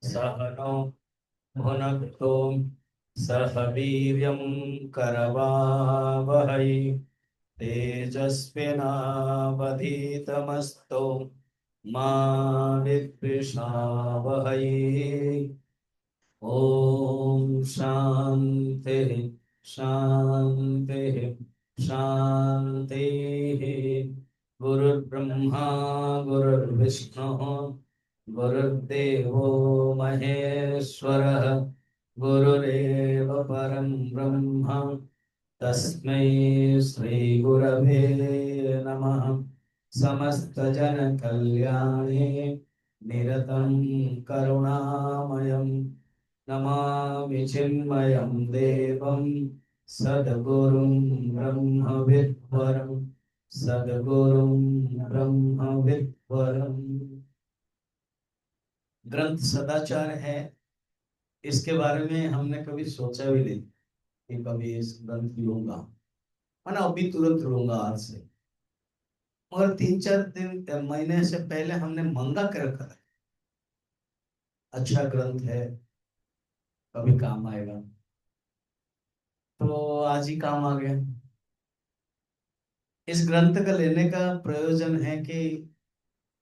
सह नो भुनक्तु सह वीर्यं करवावहै तेजस्विनावधीतमस्तु मा विद्विषावहै। ओम शांति शांति शांति। गुरुर्ब्रह्मा गुरुर्विष्णु गुरुर्देवो महेश्वरः गुरुरेव परं ब्रह्म तस्मै श्री गुरवे नमः। समस्तजनकल्याणे निरतं करुणामयं नमामि चिन्मयं देवं सद्गुरुं ब्रह्मविद्वरं सद्गुरुं ब्रह्मविद्वरम्। ग्रंथ सदाचार है, इसके बारे में हमने कभी सोचा भी नहीं कि कभी इस ग्रंथ लूंगा, है ना। अभी तुरंत लूंगा आज से, मगर 3-4 दिन महीने से पहले हमने मंगा कर रखा था। अच्छा ग्रंथ है, कभी काम आएगा, तो आज ही काम आ गया। इस ग्रंथ का लेने का प्रयोजन है कि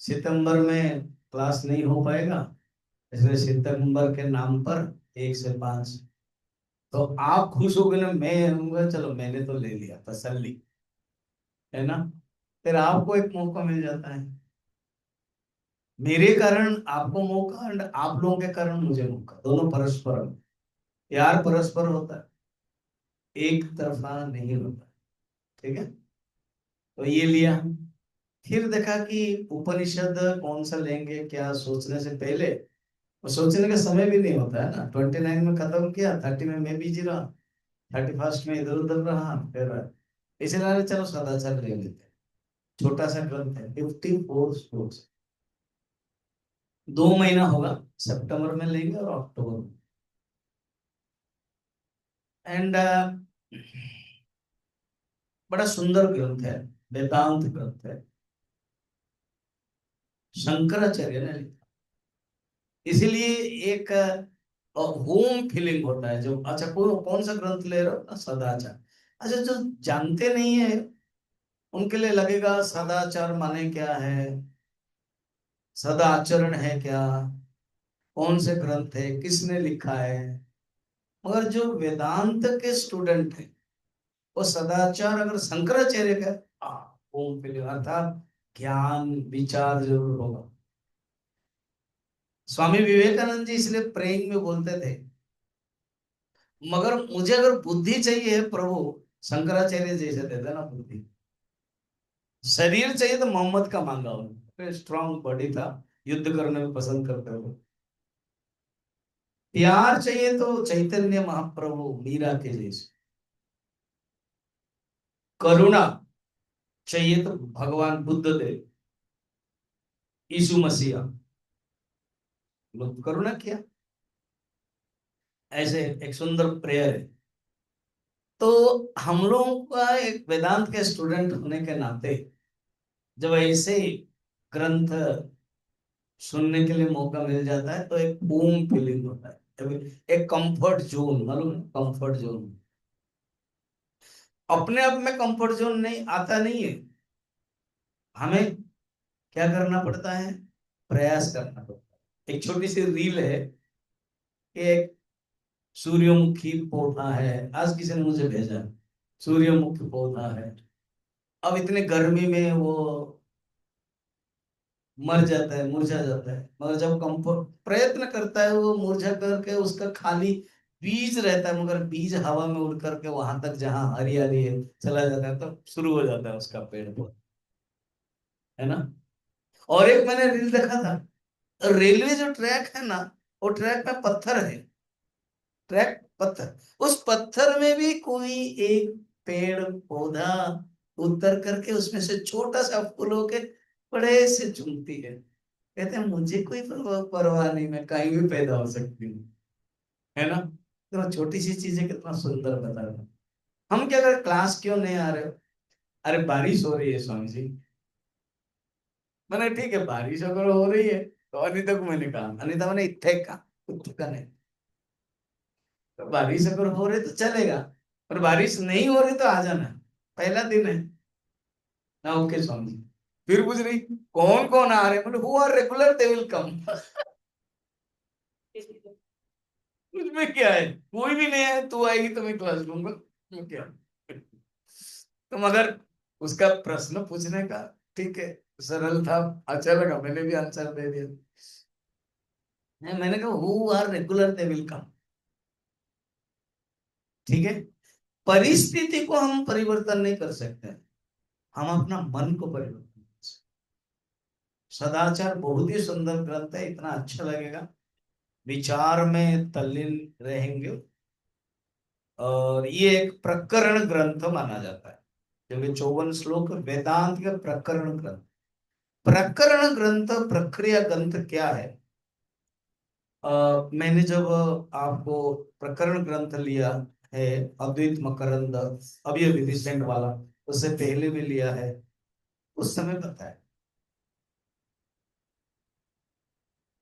सितंबर में क्लास नहीं हो पाएगा, इसलिए सितंबर के नाम पर 1 से 5। तो आप खुश हो गए ना, मैं होऊंगा, चलो मैंने तो ले लिया, तसल्ली है ना। फिर आपको एक मौका मिल जाता है, मेरे कारण आपको मौका और आप लोगों के कारण मुझे मौका, दोनों परस्पर। प्यार परस्पर होता है, एक तरफा नहीं होता। ठीक है, तो ये लिया। फिर देखा कि उपनिषद कौन सा लेंगे, क्या सोचने से पहले, और सोचने का समय भी नहीं होता है ना। 29 में खत्म किया, 30 में मैं बिजी रहा, 31 में इधर उधर रहा। फिर इसलिए चलो सदाचार ले लेते हैं। छोटा सा ग्रंथ है, 54 स्पोर्ट्स। 2 महीना होगा, सितंबर में लेंगे और अक्टूबर में। एंड बड़ा सुंदर ग्रंथ है, वेदांत ग्रंथ है, शंकराचार्य ने लिखा। इसीलिए एक होम फीलिंग होता है। जो अच्छा कौन कौन सा ग्रंथ ले रहे हो ना, सदाचार। अच्छा, जो जानते नहीं है उनके लिए लगेगा सदाचार माने क्या है, सदाचरण है क्या, कौन से ग्रंथ है, किसने लिखा है। मगर जो वेदांत के स्टूडेंट है, वो सदाचार अगर शंकराचार्य का होम फीलिंग अर्थात ज्ञान विचार जरूर होगा। स्वामी विवेकानंद जी इसलिए प्रेइंग में बोलते थे, मगर मुझे अगर बुद्धि चाहिए प्रभु, शंकराचार्य जैसे देते ना बुद्धि। शरीर चाहिए तो मोहम्मद का मांगा उन्होंने, स्ट्रांग बॉडी था, युद्ध करने में पसंद करते थे। प्यार चाहिए तो चैतन्य महाप्रभु मीरा के जैसे। करुणा चाहिए तो भगवान बुद्ध देव, यीशु मसीहा, लोग करुणा किया। ऐसे एक सुंदर प्रेयर है। तो हम लोगों का एक वेदांत के स्टूडेंट होने के नाते जब ऐसे ग्रंथ सुनने के लिए मौका मिल जाता है, तो एक होम फीलिंग होता है, एक कंफर्ट जोन, मालूम है कंफर्ट जोन। अपने आप में कंफर्ट जोन नहीं आता, नहीं है। हमें क्या करना पड़ता है, प्रयास करना पड़ता है। एक छोटी सी रील है कि एक सूर्यमुखी पौधा है, आज किसी ने मुझे भेजा, सूर्यमुखी पौधा है। अब इतने गर्मी में वो मर जाता है, मुरझा जाता है, मगर जब कंफर्ट प्रयत्न करता है, वो मुरझा करके उसका खाली बीज रहता है, मगर बीज हवा में उड़ करके वहां तक जहां हरियाली है चला जाता है, तो शुरू हो जाता है उसका पेड़ पौधा, है ना। और एक मैंने रील देखा था, रेलवे जो ट्रैक है ना, वो ट्रैक में पत्थर है, ट्रैक पत्थर, उस पत्थर में भी कोई एक पेड़ पौधा उतर करके उसमें से छोटा सा फूल होके बड़े से चुनती है। कहते हैं मुझे कोई परवाह नहीं, मैं कहीं भी पैदा हो सकती हूँ, है ना। तो छोटी सी चीजें कितना सुंदर बता रहे हैं। हम क्या कर, क्लास क्यों नहीं आ रहे हो? अरे बारिश हो रही है स्वामी जी। मैंने ठीक है, बारिश अगर हो रही है तो अनिता को मैंने कहा, अनिता मैंने इतने कहा थका नहीं। तो बारिश अगर हो रही तो चलेगा, पर बारिश नहीं हो रही तो आ जाना, पहला दिन है ना। ओके स्वामी। फिर पूछ रही कौन कौन आ रहे, बोले who are regular they will come. उसमें क्या है, कोई भी नहीं है, तू आएगी तो मैं क्लास लूंगा, उसमें क्या। तो मगर उसका प्रश्न पूछने का, ठीक है, सरल था, अच्छा लगा, मैंने भी आंसर दे दिया। मैंने कहा who are regular they will come. ठीक है, परिस्थिति को हम परिवर्तन नहीं कर सकते, हम अपना मन को परिवर्तन कर सकते। सदाचार बहुत ही सुंदर ग्रंथ है, इतना अच्छा लगेगा, विचार में तल्लीन रहेंगे। और ये एक प्रकरण ग्रंथ माना जाता है, क्योंकि 54 श्लोक वेदांत के प्रकरण ग्रंथ। प्रकरण ग्रंथ, प्रक्रिया ग्रंथ क्या है? मैंने जब आपको प्रकरण ग्रंथ लिया है, अद्वैत मकरंद, अभी अभी रिसेंट वाला, उससे पहले भी लिया है, उस समय पता है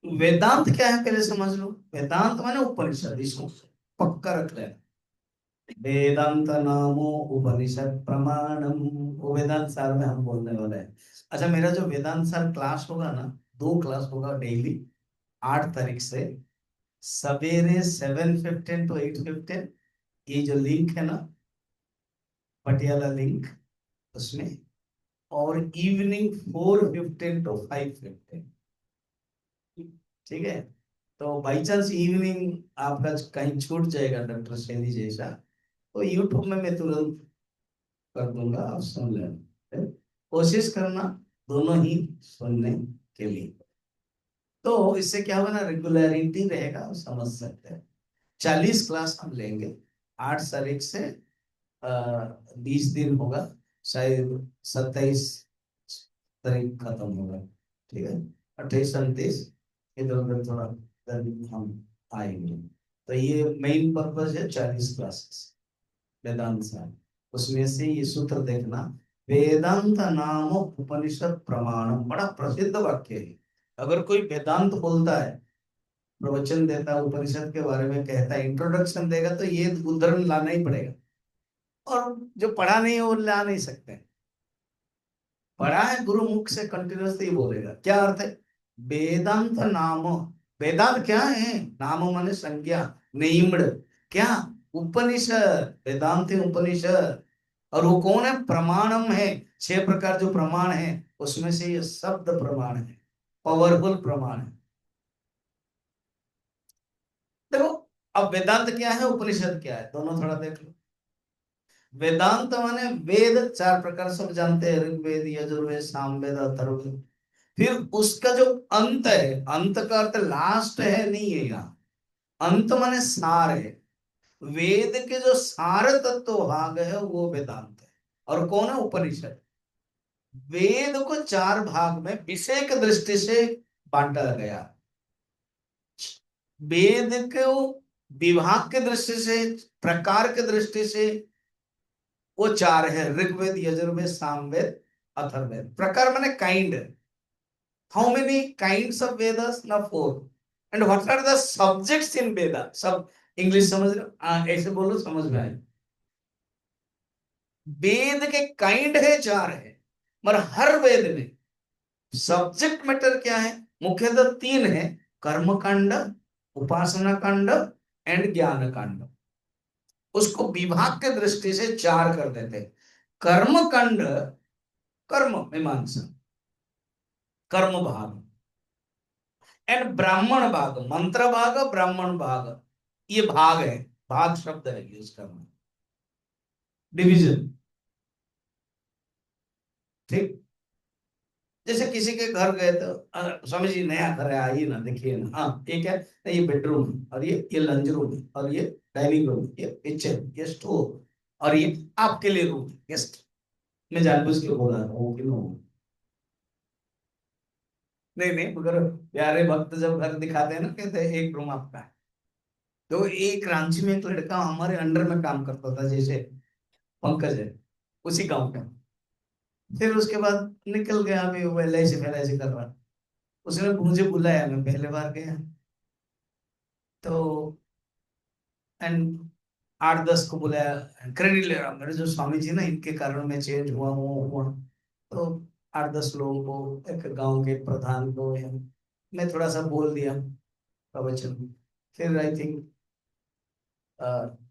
वेदांत क्या है, पहले समझ लो। वेदांत माने उपनिषद, इसको पक्का रख लेना। वेदांत नामो उपनिषद प्रमाणम, वो वेदांत सार में हम बोलने वाले हैं। अच्छा, मेरा जो वेदांत सार क्लास होगा ना, 2 क्लास होगा डेली, 8 तारीख से, सवेरे 7:15 to 8:15, ये जो लिंक है ना, पटियाला लिंक, उसमें, और इवनिंग 4:15 to 5:15। ठीक है, तो बाई चांस इवनिंग आपका कहीं छूट जाएगा डॉक्टर शैली जैसा, तो यूट्यूब में मैं तुरंत कर दूंगा, आप सुन लेना, कोशिश करना दोनों ही सुनने के लिए। तो इससे क्या होगा ना, रेगुलरिटी रहेगा, आप समझ सकते हैं। 40 क्लास हम लेंगे, 8 तारीख से 20 दिन होगा, शायद 27 तारीख खत्म होगा। ठीक है, 28 29, इधर उधर थोड़ा इधर हम आएंगे। तो ये मेन पर्पज है 40 क्लासेस वेदांत सार। उसमें से ये सूत्र देखना, वेदांत नाम उपनिषद प्रमाणम, बड़ा प्रसिद्ध वाक्य है। अगर कोई वेदांत बोलता है, प्रवचन देता है, उपनिषद के बारे में कहता है, इंट्रोडक्शन देगा, तो ये उदाहरण लाना ही पड़ेगा। और जो पढ़ा नहीं है वो ला नहीं सकते, पढ़ा है गुरु मुख से कंटिन्यूसली बोलेगा। क्या अर्थ है? वेदांत नाम, वेदांत क्या है? नाम माने संज्ञा, नेम्ड, क्या? उपनिषद, वेदांत है उपनिषद। और वो कौन है? प्रमाणम है, 6 प्रकार जो प्रमाण है, उसमें से ये शब्द प्रमाण है, पावरफुल प्रमाण है। देखो, अब वेदांत क्या है, उपनिषद क्या है, दोनों थोड़ा देख लो। वेदांत माने वेद, 4 प्रकार सब जानते हैं, ऋग्वेद, यजुर्वेद, सामवेद, अथर्ववेद। फिर उसका जो अंत है, अंत का अर्थ लास्ट है नहीं है यहाँ, अंत माने सार है। वेद के जो सार तत्व भाग है वो वेदांत है। और कौन है? उपनिषद। वेद को 4 भाग में विषय की दृष्टि से बांटा गया। वेद को विभाग की दृष्टि से, प्रकार की दृष्टि से, वो 4 है, ऋग्वेद, यजुर्वेद, सामवेद, अथर्ववेद। प्रकार माने kind, how many kinds of Vedas? ना 4। And what are the subjects in Veda? सब इंग्लिश समझ रहे हो? ऐसे बोलो, समझ में आए। वेद के काइंड है 4 है, मगर हर वेद में सब्जेक्ट मैटर क्या है? मुख्यतः 3 है, कर्म कांड, उपासना कांड एंड ज्ञान कांड। उसको विभाग के दृष्टि से 4 कर देते। कर्म कांड, कर्म मीमांसा, कर्म भाग, एंड ब्राह्मण भाग, मंत्र भाग, ब्राह्मण भाग, ये भाग है, भाग शब्द है यूज करना, डिवीजन। ठीक, जैसे किसी के घर गए तो स्वामी जी नया घर है, आइए ना, देखिए ना, हाँ ये क्या है, ये बेडरूम है, और ये लंच रूम है, और ये डाइनिंग रूम, ये किचन, ये स्टोर, और ये आपके लिए रूम गेस्ट। मैं जानबूझ के बोल रहा हूँ कि नो, नहीं नहीं, मगर प्यारे भक्त जब घर दिखाते हैं ना, कहते हैं एक रूम आपका है। तो एक रांची में एक लड़का हमारे अंडर में काम करता था, जैसे पंकज है, उसी गांव का। फिर उसके बाद निकल गया, अभी वो एल आई सी कर रहा। उसने मुझे बुलाया, मैं पहले बार गया। एंड 8-10 को बुलाया, क्रेडिट ले रहा हूँ, मेरे जो स्वामी जी ना, इनके कारण मैं चेंज हुआ हुआ। तो 8-10 लोगों को, एक गांव के प्रधान को, मैं थोड़ा सा बोल दिया प्रवचन। फिर आई थिंक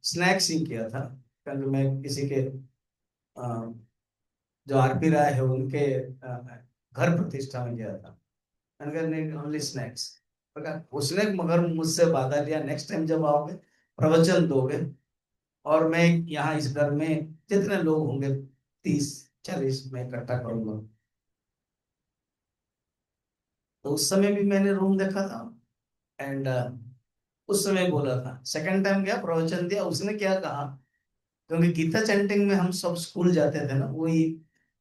स्नैक्स ही किया था, क्योंकि मैं किसी के जो आरपी राय है उनके घर प्रतिष्ठा में गया था। नहीं, ओनली स्नैक्स। उसने मगर मुझसे वादा लिया, नेक्स्ट टाइम जब आओगे प्रवचन दोगे, और मैं यहाँ इस घर में जितने लोग होंगे 30-40 मैं इकट्ठा करूंगा। तो उस समय भी मैंने रूम देखा था, एंड उस समय बोला था। सेकंड टाइम गया, प्रवचन दिया, उसने क्या कहा, क्योंकि गीता चैंटिंग में हम सब स्कूल जाते थे ना, वही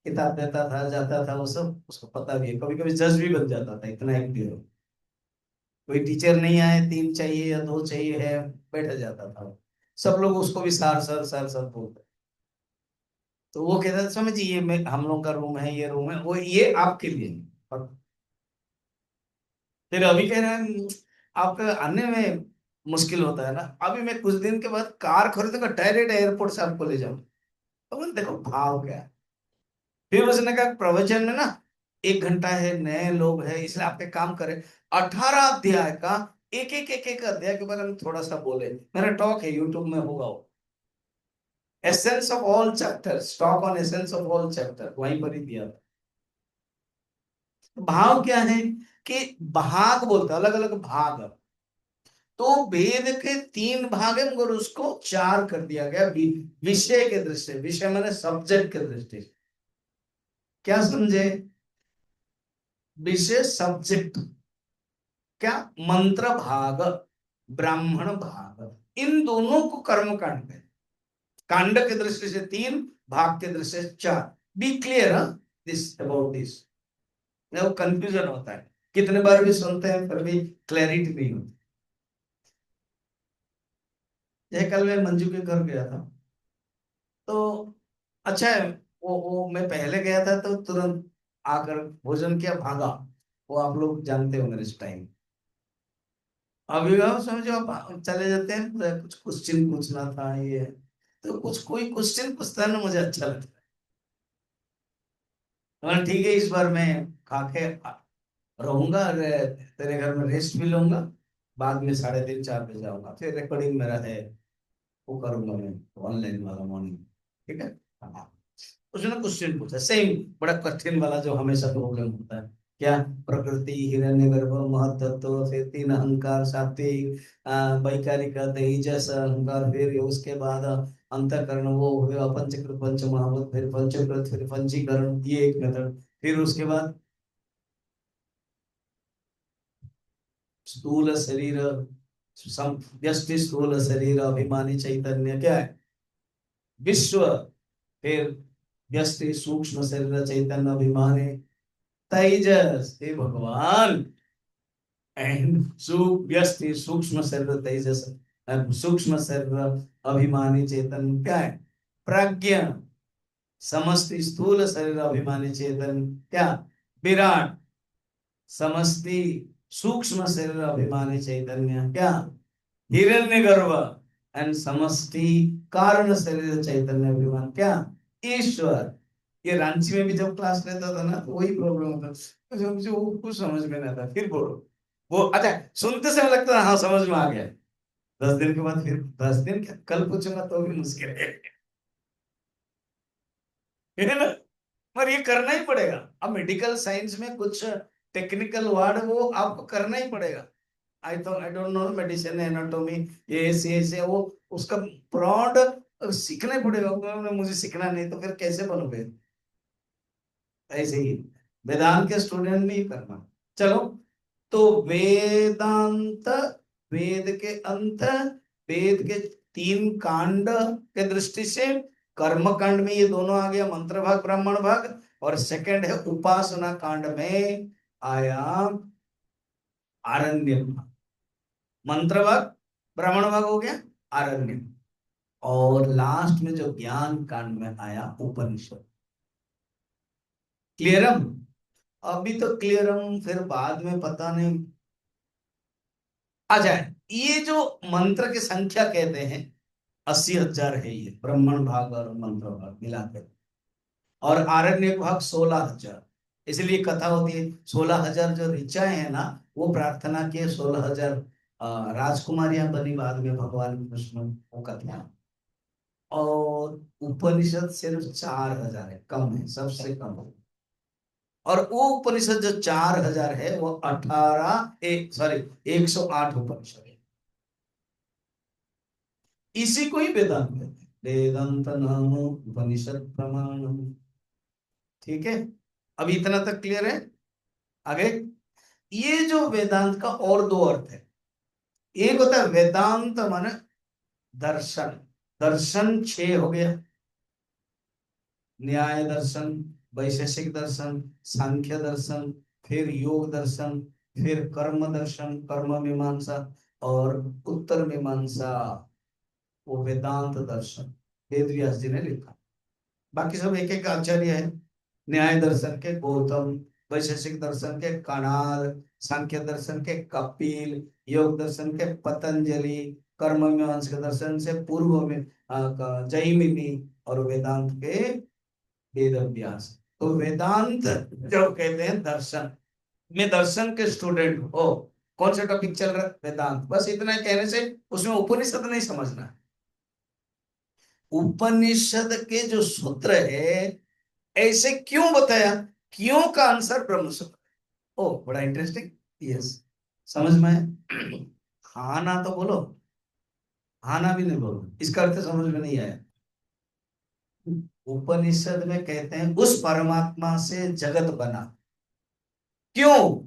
किताब देता था, जाता था, वो सब उसको पता भी है। कभी कभी जज भी बन जाता था, इतना एक्टिव। कोई टीचर नहीं आए, 3 चाहिए या 2 चाहिए है, बैठ जाता था। सब लोग उसको भी सार सर सार सर बोलते। तो वो कहता था, समझ ये मैं, हम लोग का रूम है, ये रूम है, वो ये आपके लिए है। और फिर अभी कह रहे हैं आपका आने में मुश्किल होता है ना, अभी मैं कुछ दिन के बाद कार खरीदूंगा, डायरेक्ट एयरपोर्ट से आपको ले जाऊंगा। तो मैंने देखो भाव क्या है। फिर उसने कहा प्रवचन में ना 1 घंटा है, नए लोग हैं, इसलिए आप एक काम करें, 18 अध्याय का एक एक अध्याय के बारे में थोड़ा सा बोले। मेरा टॉक है, यूट्यूब में होगा वो, essence of all chapter, talk on essence of all chapter, वहीं पर ही दिया था। भाव क्या है कि भाग बोलता, अलग अलग भाग। तो वेद के 3 भाग है, मगर उसको 4 कर दिया गया विषय के दृष्टि से। विषय माने सब्जेक्ट के दृष्टि से। क्या समझे? विषय सब्जेक्ट क्या, मंत्र भाग, ब्राह्मण भाग, इन दोनों को कर्म कांड में, कांड की दृष्टि से 3, भाग की दृष्टि से 4। Be clear this about this. वो कंफ्यूजन होता है, कितने बार भी सुनते हैं फिर भी क्लैरिटी नहीं होती। यह कल मैं मंजू के घर गया था, तो अच्छा है, वो मैं पहले गया था तो तुरंत आकर भोजन किया, भागा। वो आप लोग जानते होंगे इस टाइम। अभी गाँव समझो, आप चले जाते हैं, कुछ क्वेश्चन पूछना था ये, तो कुछ कोई क्वेश्चन पूछता है ना, मुझे अच्छा लगता है। मतलब ठीक है, इस बार मैं खा के रहूंगा, और तेरे घर में रेस्ट भी लूंगा, बाद में 3:30-4 बजे आऊंगा, फिर रिकॉर्डिंग मेरा है, वो करूंगा मैं, ऑनलाइन वाला मॉर्निंग। ठीक है। हाँ। उसने क्वेश्चन पूछा सेम, बड़ा कठिन वाला जो हमेशा प्रॉब्लम होता है। क्या, प्रकृति, हिरण्यगर्भ, महतत्व, फिर 3 अहंकार, सात्विक, वैकारिक, तेजस अहंकार, फिर उसके बाद अंतःकरण, वो हुआ पंचकृत, पंच महाभूत, फिर पंचकृत, फिर पंचीकरण, ये एक मेथड। फिर उसके बाद स्थूल शरीर, व्यष्टि स्थूल शरीर अभिमानी चैतन्य, क्या है, विश्व। फिर व्यष्टि सूक्ष्म शरीर चैतन्य अभिमानी तेजस, हे भगवान। एंड व्यष्टि सूक्ष्म शरीर तेजस, सूक्ष्म शरीर अभिमानी चेतन, क्या है, प्रज्ञा। समष्टि स्थूल शरीर अभिमानी चेतन, क्या, विराट। समष्टि सूक्ष्म शरीर अभिमानी चैतन्य, क्या, हिरण्यगर्भ। एंड समष्टि कारण शरीर चैतन्य अभिमान, क्या, ईश्वर। ये रांची में भी जब क्लास लेता था ना, तो वही प्रॉब्लम होता था, तो मुझे वो कुछ समझ में नहीं आता, फिर बोलो वो, अच्छा सुनते समय लगता है हाँ समझ में आ गया, 10 दिन के बाद फिर 10 दिन क्या, कल पूछूंगा तो भी मुश्किल है ना। पर ये करना ही पड़ेगा। अब मेडिकल साइंस में कुछ टेक्निकल वर्ड वो आपको करना ही पड़ेगा। I don't know medicine, anatomy, ये से वो उसका ब्रॉड सीखना ही पड़ेगा। मुझे सीखना नहीं तो फिर कैसे बनोगे? ऐसे ही वेदांत के स्टूडेंट में ही करना। चलो, तो वेदांत, वेद के अंत, वेद के 3 कांड के दृष्टि से, कर्म कांड में ये दोनों आ गया, मंत्र भाग, ब्राह्मण भाग। और सेकंड है उपासना कांड में आया आरण्य भाग। मंत्र भाग, ब्राह्मण भाग हो गया, आरण्य। और लास्ट में जो ज्ञान कांड में आया उपनिषद। क्लियरम? अभी तो क्लियरम, फिर बाद में पता नहीं। अच्छा, ये जो मंत्र की संख्या कहते हैं 80,000 है, ये ब्राह्मण भाग और मंत्र भाग मिलाकर, और आरण्यक भाग 16,000। इसलिए कथा होती है 16,000 जो ऋचाएं है ना, वो प्रार्थना के 16,000 राजकुमारियां बनी बाद में भगवान कृष्ण, वो कथा। और उपनिषद सिर्फ 4,000 है, कम है, सबसे कम है। और वो उपनिषद जो 4,000 है वो 108 उपनिषद है। इसी को ही वेदांत कहते हैं, वेदांत नाम उपनिषद प्रमाणम। ठीक है, अभी इतना तक क्लियर है। आगे, ये जो वेदांत का और दो अर्थ है। एक होता है वेदांत माने दर्शन, दर्शन 6 हो गया, न्याय दर्शन, वैशेषिक दर्शन, सांख्य दर्शन, फिर योग दर्शन, फिर कर्म दर्शन, कर्म मीमांसा, और उत्तर मीमांसा, वो वेदांत दर्शन वेद व्यास जी ने लिखा। बाकी सब एक एक आचार्य है। न्याय दर्शन के गौतम, वैशेषिक दर्शन के कणाद, सांख्य दर्शन के कपिल, योग दर्शन के पतंजलि, कर्म मीमांसा दर्शन से पूर्व में जैमिनी, और वेदांत के वेद व्यास। तो वेदांत जब कहते हैं दर्शन, मैं दर्शन के स्टूडेंट हो, कौन सा टॉपिक चल रहा है, वेदांत, बस इतना कहने से उसमें उपनिषद नहीं समझना है। उपनिषद के जो सूत्र है ऐसे क्यों बताया, क्यों का आंसर ब्रह्म सूत्र। ओ बड़ा इंटरेस्टिंग। यस, समझ में आया? हाँ ना तो बोलो, हाँ ना भी नहीं बोलो, इसका अर्थ समझ में नहीं आया। उपनिषद में कहते हैं उस परमात्मा से जगत बना, क्यों,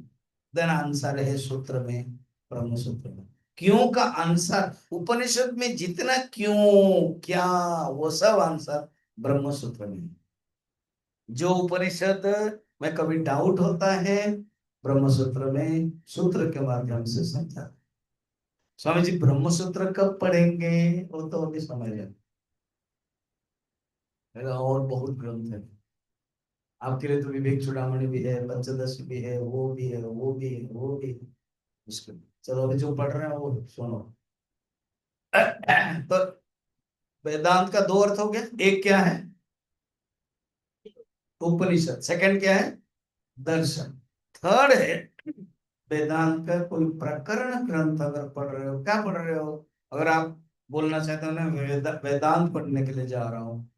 देन आंसर है सूत्र में, ब्रह्म सूत्र में। क्यों का आंसर उपनिषद में जितना क्यों क्या, वो सब आंसर ब्रह्म सूत्र में। जो उपनिषद में कभी डाउट होता है, ब्रह्म सूत्र में सूत्र के माध्यम से समझा। स्वामी जी ब्रह्म सूत्र कब पढ़ेंगे, वो तो अभी समझ है, और बहुत ग्रंथ है आपके लिए। तो विवेक चूड़ामणि भी है, पंचदश भी है, वो भी है, वो भी है, वो भी है, मुश्किल। चलो अभी जो पढ़ रहे हैं वो सुनो। तो वेदांत का दो अर्थ हो गया, एक क्या है उपनिषद, सेकंड क्या है दर्शन, थर्ड है वेदांत का कोई प्रकरण ग्रंथ अगर पढ़ रहे हो, क्या पढ़ रहे हो, अगर आप बोलना चाहते हो ना वेदांत पढ़ने के लिए जा रहा हूँ,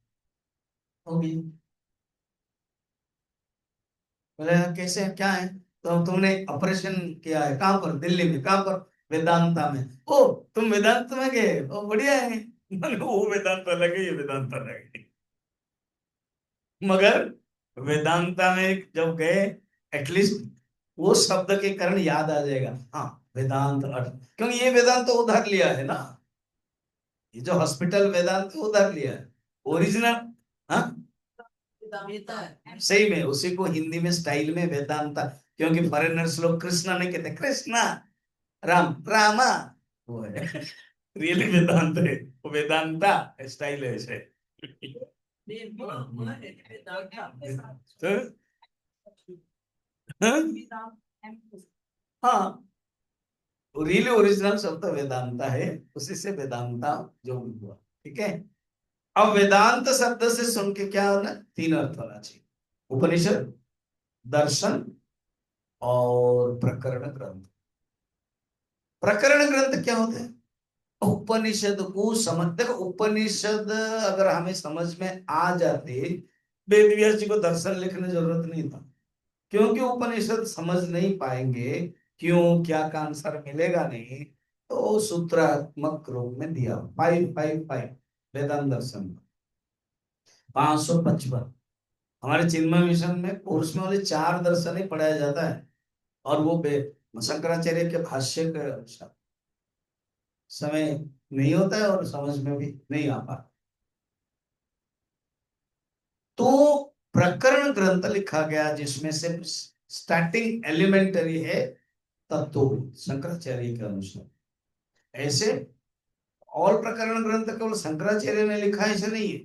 होगी, बोले कैसे क्या है, तो तुमने ऑपरेशन किया है कहाँ पर, दिल्ली में, कहाँ पर, वेदांता में। ओ तुम वेदांत में गए, ओ बढ़िया है। मैंने कहा, वो वेदांत अलग है, ये वेदांत अलग है। मगर वेदांता में जब गए, एटलीस्ट वो शब्द के कारण याद आ जाएगा, हाँ वेदांत अर्थ, क्योंकि ये वेदांत तो उधार लिया है ना, ये जो हॉस्पिटल वेदांत तो उधार लिया है, ओरिजिनल। हाँ सही में उसी को हिंदी में स्टाइल में वेदांता, क्योंकि फॉरेनर्स लोग कृष्णा नहीं कहते, कृष्णा, राम रामा, वो है। रियली वेदांत है, वो वेदांता स्टाइल है ऐसे। तो, हाँ रियली ओरिजिनल शब्द वेदांता है, उसी से वेदांता जो भी हुआ। ठीक है, अब वेदांत शब्द से सुन के क्या होना, तीन अर्थ होना चाहिए, उपनिषद, दर्शन, और प्रकरण ग्रंथ। प्रकरण ग्रंथ क्या होते हैं, उपनिषद को समझ, देखो उपनिषद अगर हमें समझ में आ जाते, वेद व्यास जी को दर्शन लिखने की जरूरत नहीं था, क्योंकि उपनिषद समझ नहीं पाएंगे, क्यों क्या का आंसर मिलेगा नहीं, तो सूत्रात्मक रूप में दिया 555 वेदांत दर्शन 555। हमारे चिन्मय मिशन में कोर्स में वाले 4 दर्शन ही पढ़ाया जाता है, और वो शंकराचार्य के भाष्य के अनुसार समय नहीं होता है और समझ में भी नहीं आ पाता। तो प्रकरण ग्रंथ लिखा गया जिसमें से स्टार्टिंग एलिमेंटरी है तत्व शंकराचार्य के अनुसार। ऐसे और प्रकरण ग्रंथ केवल शंकराचार्य ने लिखा है ऐसे नहीं है,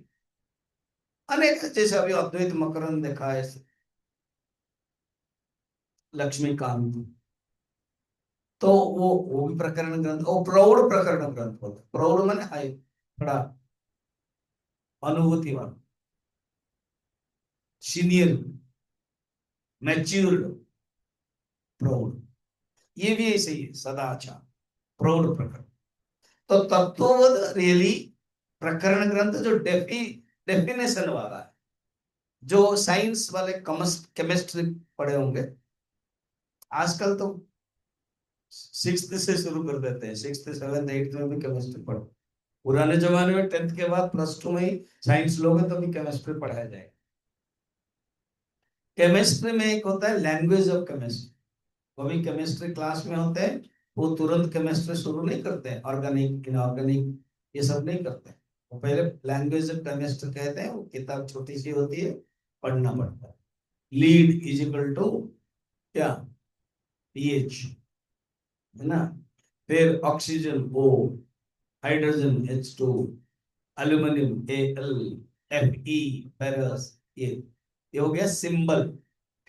अनेक, जैसे अभी अद्वैत मकरंद देखा है, लक्ष्मीकांत, तो वो भी प्रकरण ग्रंथ, वो प्रौढ़ प्रकरण ग्रंथ होता है। प्रौढ़ माने हाई, बड़ा, अनुभूतिवान, सीनियर, मैच्योर, प्रौढ़। ये भी ऐसे ही है, सदाचार, प्रौढ़ प्रकरण। तो तत्वबोध रियली प्रकरण ग्रंथ जो डेफिनेशन वाला है, जो साइंस वाले केमिस्ट्री पढ़े होंगे, आजकल तो सिक्स्थ से शुरू कर देते हैं, सिक्स्थ सेवेंथ एट्थ में भी केमिस्ट्री पढ़ो। पुराने जमाने में टेंथ के बाद प्लस टू में ही साइंस लोगे तो भी केमिस्ट्री पढ़ाया जाएगा। केमिस्ट्री में एक होता है लैंग्वेज ऑफ केमिस्ट्री। वो भी केमिस्ट्री क्लास में होते हैं, वो तुरंत केमिस्ट्री शुरू नहीं करते हैं, ऑर्गेनिक इनऑर्गेनिक ये सब नहीं करते हैं। वो पहले लैंग्वेज ऑफ केमिस्ट्री कहते हैं, वो किताब छोटी सी होती है, पढ़ना पड़ता है। लीड इज इक्वल टू क्या, पीएच, है ना। फिर oxygen O, hydrogen H2, aluminium Al, Fe, ferrous, ये हो गया सिंबल।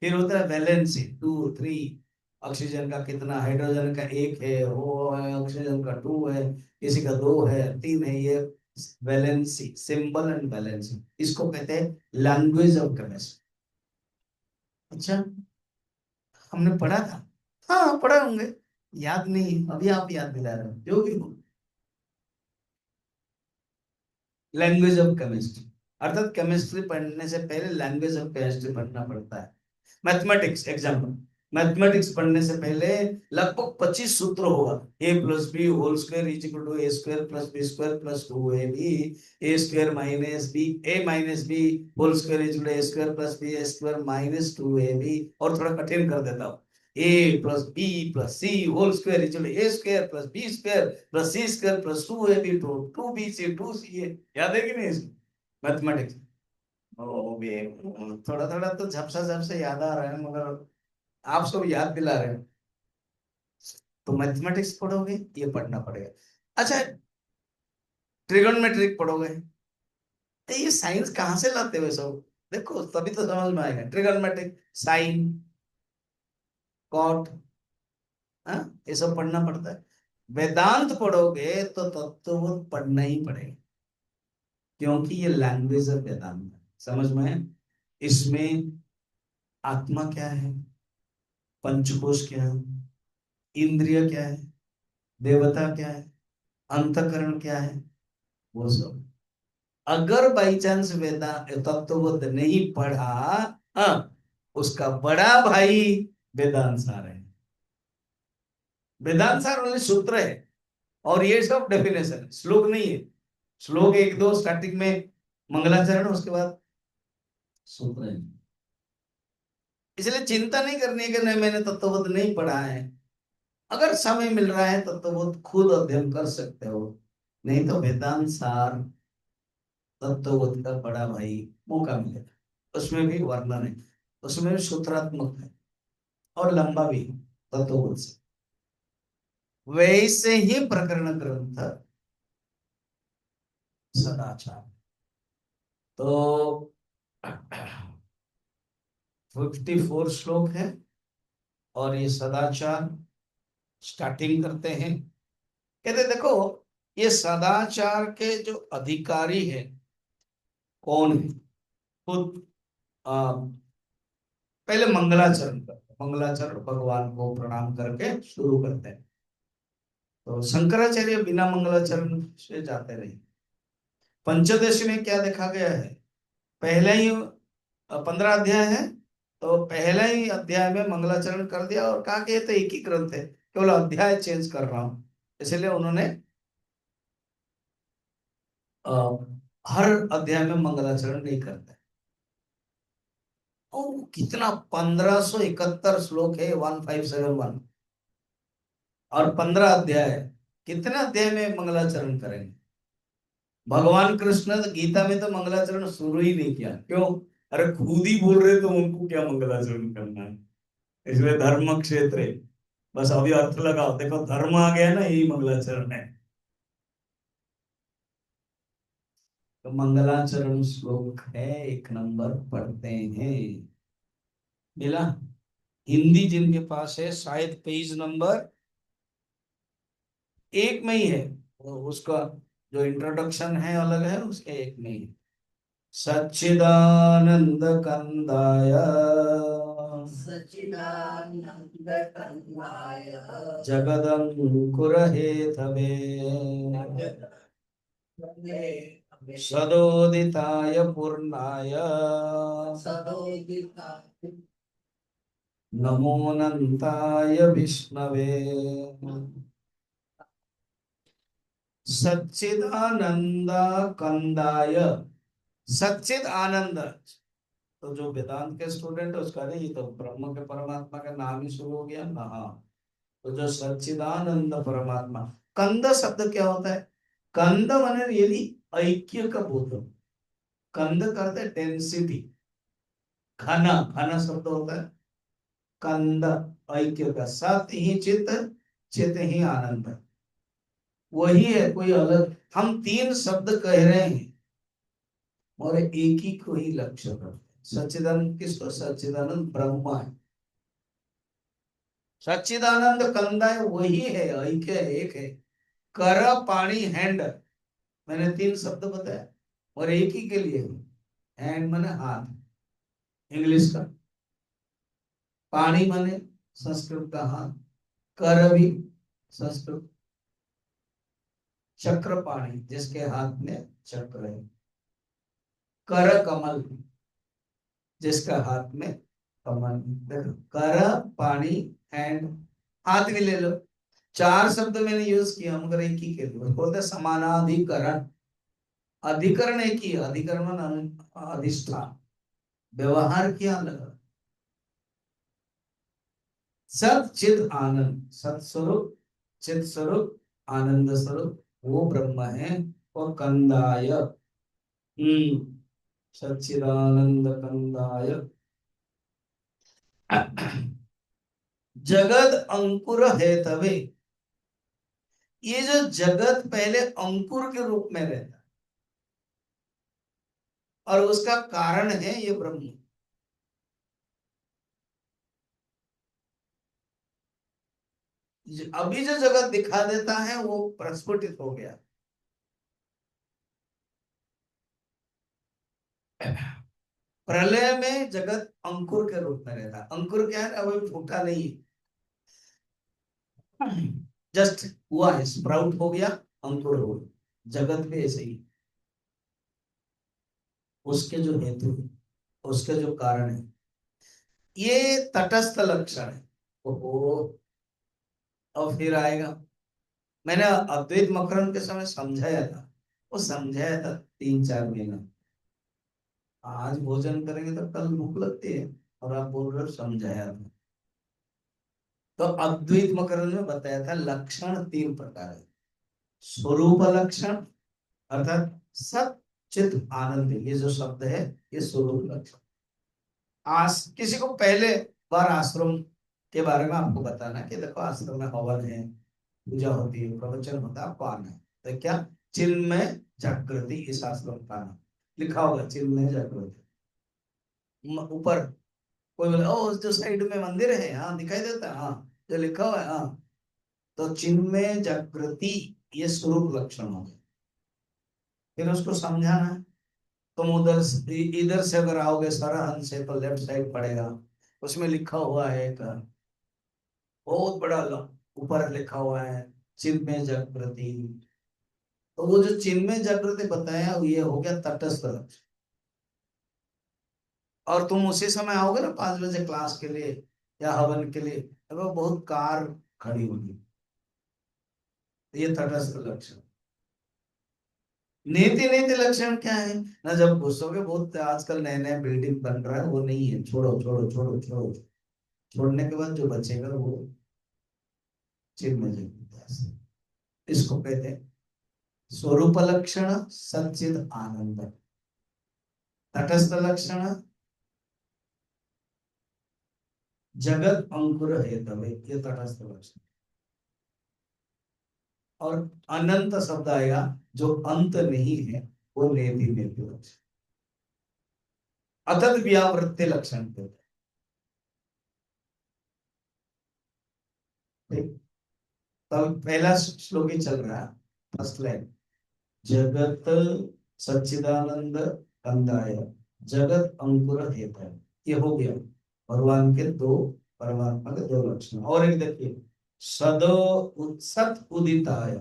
फिर होता है वैलेंसी 2 3, ऑक्सीजन का कितना, हाइड्रोजन का एक है, वो है, ऑक्सीजन का 2 है, किसी का 2 है, 3 है, ये वैलेंसी, सिंबल एंड वैलेंसी, इसको कहते हैं लैंग्वेज ऑफ केमिस्ट्री। अच्छा, हमने पढ़ा था, हाँ पढ़े होंगे, याद नहीं, अभी आप याद दिला रहे हो, जो भी हो। लैंग्वेज ऑफ केमिस्ट्री, अर्थात केमिस्ट्री पढ़ने से पहले लैंग्वेज ऑफ केमिस्ट्री पढ़ना पड़ता है। मैथमेटिक्स एग्जाम्पल, मैथमेटिक्स पढ़ने से पहले लगभग 25 सूत्र होगा। A plus B whole square is equal to A square plus B square plus 2ab, A square minus B, A minus B whole square is equal to A square plus B square minus 2ab। और थोड़ा कठिन कर देता हूँ, A plus B plus C whole square is equal to A square plus B square plus C square plus 2ab, 2bc 2c, याद है कि नहीं इसमें मैथमेटिक्स। ओ भी थोड़ा थोड़ा तो झपसा झपसे याद आ रहा है, मगर आप सब याद दिला रहे हैं। तो मैथमेटिक्स पढ़ोगे, ये पढ़ना पड़ेगा। अच्छा, ट्रिगोनोमेट्रिक पढ़ोगे, तो ये साइंस कहाँ से लाते हो सब, देखो तभी तो समझ में आएगा। ट्रिगोनोमेट्रिक, साइन, कॉट, हाँ ये सब पढ़ना पड़ता है। वेदांत पढ़ोगे तो तत्व वो पढ़ना ही पड़ेगा, क्योंकि ये लैंग्वेज ऑफ वेदांत है, समझ में है? इसमें आत्मा क्या है, पंचकोश क्या है, इंद्रिय क्या है, देवता क्या है, अंतकरण क्या है, वो सब। अगर बाई चांस वेदा तत्वबोध नहीं पढ़ा, हाँ, उसका बड़ा भाई वेदांत सार है। वेदांत सार वाले सूत्र है, और ये सब डेफिनेशन है, श्लोक नहीं है। श्लोक एक दो स्टार्टिंग में मंगलाचरण, उसके बाद सूत्र है। इसलिए चिंता नहीं करनी है कि नहीं मैंने तत्वबोध नहीं पढ़ा है। अगर समय मिल रहा है तत्वबोध खुद अध्ययन कर सकते हो, नहीं तो वेदांत सार तत्वबोध का बड़ा भाई मौका मिलेगा। उसमें भी वर्णन है, उसमें भी सूत्रात्मक है, और लंबा भी तत्वबोध से। वैसे ही प्रकरण ग्रंथ सदाचार, तो 54 श्लोक है, और ये सदाचार स्टार्टिंग करते हैं। कहते देखो, ये सदाचार के जो अधिकारी है कौन है, खुद पहले मंगलाचरण करते हैं। मंगलाचरण भगवान को प्रणाम करके शुरू करते हैं। तो शंकराचार्य बिना मंगलाचरण से जाते नहीं। पंचदशी में क्या देखा गया है, पहले ही 15 अध्याय है, तो पहले ही अध्याय में मंगलाचरण कर दिया और कहा कि ये तो एक ही ग्रंथ है, केवल अध्याय चेंज कर रहा हूं। इसलिए उन्होंने अ, हर अध्याय में मंगलाचरण नहीं करते। ओ कितना, 1571 श्लोक है, 1571, और 15 अध्याय है। कितने अध्याय में मंगलाचरण करेंगे। भगवान कृष्ण तो गीता में तो मंगलाचरण शुरू ही नहीं किया, क्यों, अरे खुद ही बोल रहे तो उनको क्या मंगलाचरण करना है। इसलिए धर्म क्षेत्र है, बस अभी अर्थ लगाओ, देखो धर्म आ गया ना, यही मंगलाचरण है। तो मंगलाचरण श्लोक है, एक नंबर पढ़ते हैं। मिला, हिंदी जिनके पास है शायद पेज नंबर एक में ही है, उसका जो इंट्रोडक्शन है अलग है, उसके एक में ही। सच्चिदानंद कंदाय सच्चिदानन्दकन्दाय जगदंकुर हेतवे जगदम्बिकाय सदोदिताय पूर्णाय सदोदिताय नमोऽनन्ताय विष्णवे। सच्चिदानंद कंदाय, सच्चिद आनंद, तो जो वेदांत के स्टूडेंट है उसका नहीं, ये तो ब्रह्म के परमात्मा का नाम ही शुरू हो गया ना। हाँ, तो जो सच्चिदानंद परमात्मा, कंद शब्द क्या होता है? कंद माने रियली ऐक्य का बोध। कंद करते डेंसिटी, घना, घना शब्द होता है कंद, ऐक्य का। सत ही चित, चित ही आनंद, वही है, कोई अलग। हम तीन शब्द कह रहे हैं और एक ही को ही लक्ष्य करते हैं। सच्चिदानंद किसको? सच्चिदानंद ब्रह्मा है। सच्चिदानंद कंदाय वही है, ऐक्य है, एक है। कर पानी हैंड, मैंने तीन शब्द बताया और एक ही के लिए। हैंड माने हाथ, इंग्लिश का। पानी माने संस्कृत का हाथ। कर भी संस्कृत। चक्र पाणी, जिसके हाथ में चक्र है। कर कमल, जिसका हाथ में कमल। देखो, कर पानी हैंड, हाथ भी ले लो। चार शब्द मैंने यूज किया मगर एक ही के लिए, बोलते समानाधिकरण। अधिकरण एक ही है, अधिकरण माने अधिष्ठान, व्यवहार किया अलग। सत चिद आनंद, सत स्वरूप, चित स्वरूप, आनंद स्वरूप, वो ब्रह्म है। और कंदाय, सच्चिदानंद कंदाय जगद अंकुर है तवे। ये जो जगत पहले अंकुर के रूप में रहता और उसका कारण है ये ब्रह्म। अभी जो जगत दिखा देता है वो प्रस्फुटित हो गया। प्रलय में जगत अंकुर के रूप में रहता। अंकुर क्या है? अभी फूटा नहीं, जस्ट हुआ है, स्प्राउट हो गया, अंकुर हो गया। जगत भी ऐसे ही, उसके जो हेतु है, उसके जो कारण है, ये तटस्थ लक्षण है। ओहो, अब फिर आएगा। मैंने अद्वैत मकरंद के समय समझाया था, वो समझाया था 3-4 महीना। आज भोजन करेंगे तो कल भूख लगती है, और आप बोल रहे हो समझाया था। तो अद्वैत मकरंद में बताया था लक्षण 3 प्रकार है। स्वरूप लक्षण, अर्थात सत चित आनंद, ये जो शब्द है ये स्वरूप लक्षण। किसी को पहले बार आश्रम के बारे में आपको बताना कि देखो आश्रम में हवन है, पूजा होती है, प्रवचन होता है, आपको आना है। तो क्या? चिन्मय जागृति, इस आश्रम का नाम लिखा होगा, चिन्मय जागृति। ऊपर कोई बोले ओ जो साइड में मंदिर है, हाँ दिखाई देता है, हाँ जो लिखा हुआ है, हाँ। तो चिन्मय जागृति, ये स्वरूप लक्षण हो गए। फिर उसको समझाना है। तुम उधर इधर से अगर आओगे सरहद से तो लेफ्ट साइड पड़ेगा, उसमें लिखा हुआ है एक बहुत बड़ा ऊपर लिखा हुआ है चिन्मय जागृति। तो वो जो चिन्मय जागृति बताया ये हो गया तटस्थ लक्षण। और तुम उसी समय आओगे ना 5 बजे क्लास के लिए या हवन के लिए, तो बहुत कार खड़ी होगी, ये तटस्थ लक्षण। नीति नीति लक्षण क्या है ना? जब घुसोगे, बहुत आजकल नए नए बिल्डिंग बन रहा है, वो नहीं है, छोड़ो छोड़ो छोड़ो छोड़ो। छोड़ने के बाद जो बचेगा वो चिन्मय जागृति, इसको कहते हैं स्वरूप लक्षण, सच्चिद आनंद। तटस्थ लक्षण, जगत अंकुर है तवे, ये तटस्थ लक्षण। और अनंत शब्द आएगा, जो अंत नहीं है, वो नेति नेति लक्षण। अतत व्यावृत्ति लक्षण कहते हैं। तब पहला श्लोक ही चल रहा है, फर्स्ट लाइन। जगत सच्चिदानंद कंदाय जगत अंकुर हेतु, ये हो गया भगवान के दो, परमात्मा के दो लक्षण। और एक देखिए, सदो सत उदिताय,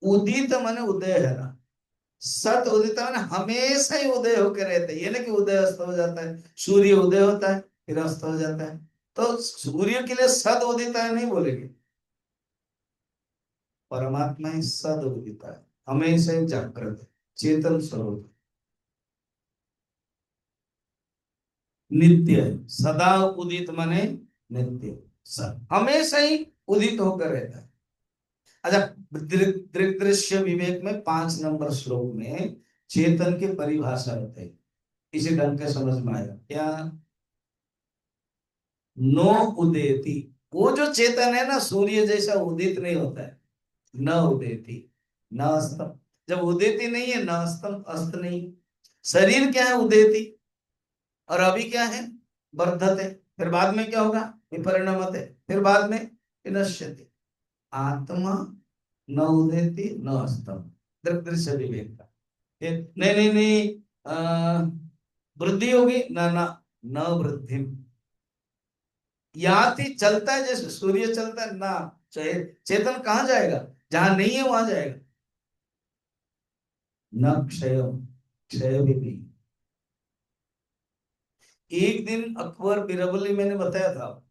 उदित माने उदय है ना, सत उदित माने हमेशा ही उदय होकर रहते हैं, ये ना कि उदय अस्त हो जाता है, सूर्य उदय होता है फिर अस्त हो जाता है। तो सूर्य के लिए सद उदित है नहीं बोलेंगे, परमात्मा ही सद उदित है, हमेशा ही जागृत है, चेतन स्वरूप, नित्य है। सदा उदित माने नित्य, हमेशा ही उदित होकर रहता है। अच्छा, दृश्य विवेक में 5 नंबर श्लोक में चेतन की परिभाषा बताई, इसे ढंग के समझ में आएगा क्या। नो उदेति, वो जो चेतन है ना सूर्य जैसा उदित नहीं होता है, न उदेति न अस्तम, जब उदेति नहीं है न अस्तम, अस्त नहीं। शरीर क्या है, उदेति, और अभी क्या है, वर्धते, फिर बाद में क्या होगा, विपरिणमते, फिर बाद में विनश्यति। आत्मा न उदेति न अस्तम, दृश्य विवेक का। नहीं नहीं नहीं, वृद्धि होगी ना ना, न वृद्धि, याति चलता है जैसे सूर्य चलता है ना, चेतन कहाँ जाएगा, जहां नहीं है वहां जाएगा। न क्षय, क्षय भी नहीं। एक दिन अकबर बीरबल, मैंने बताया था,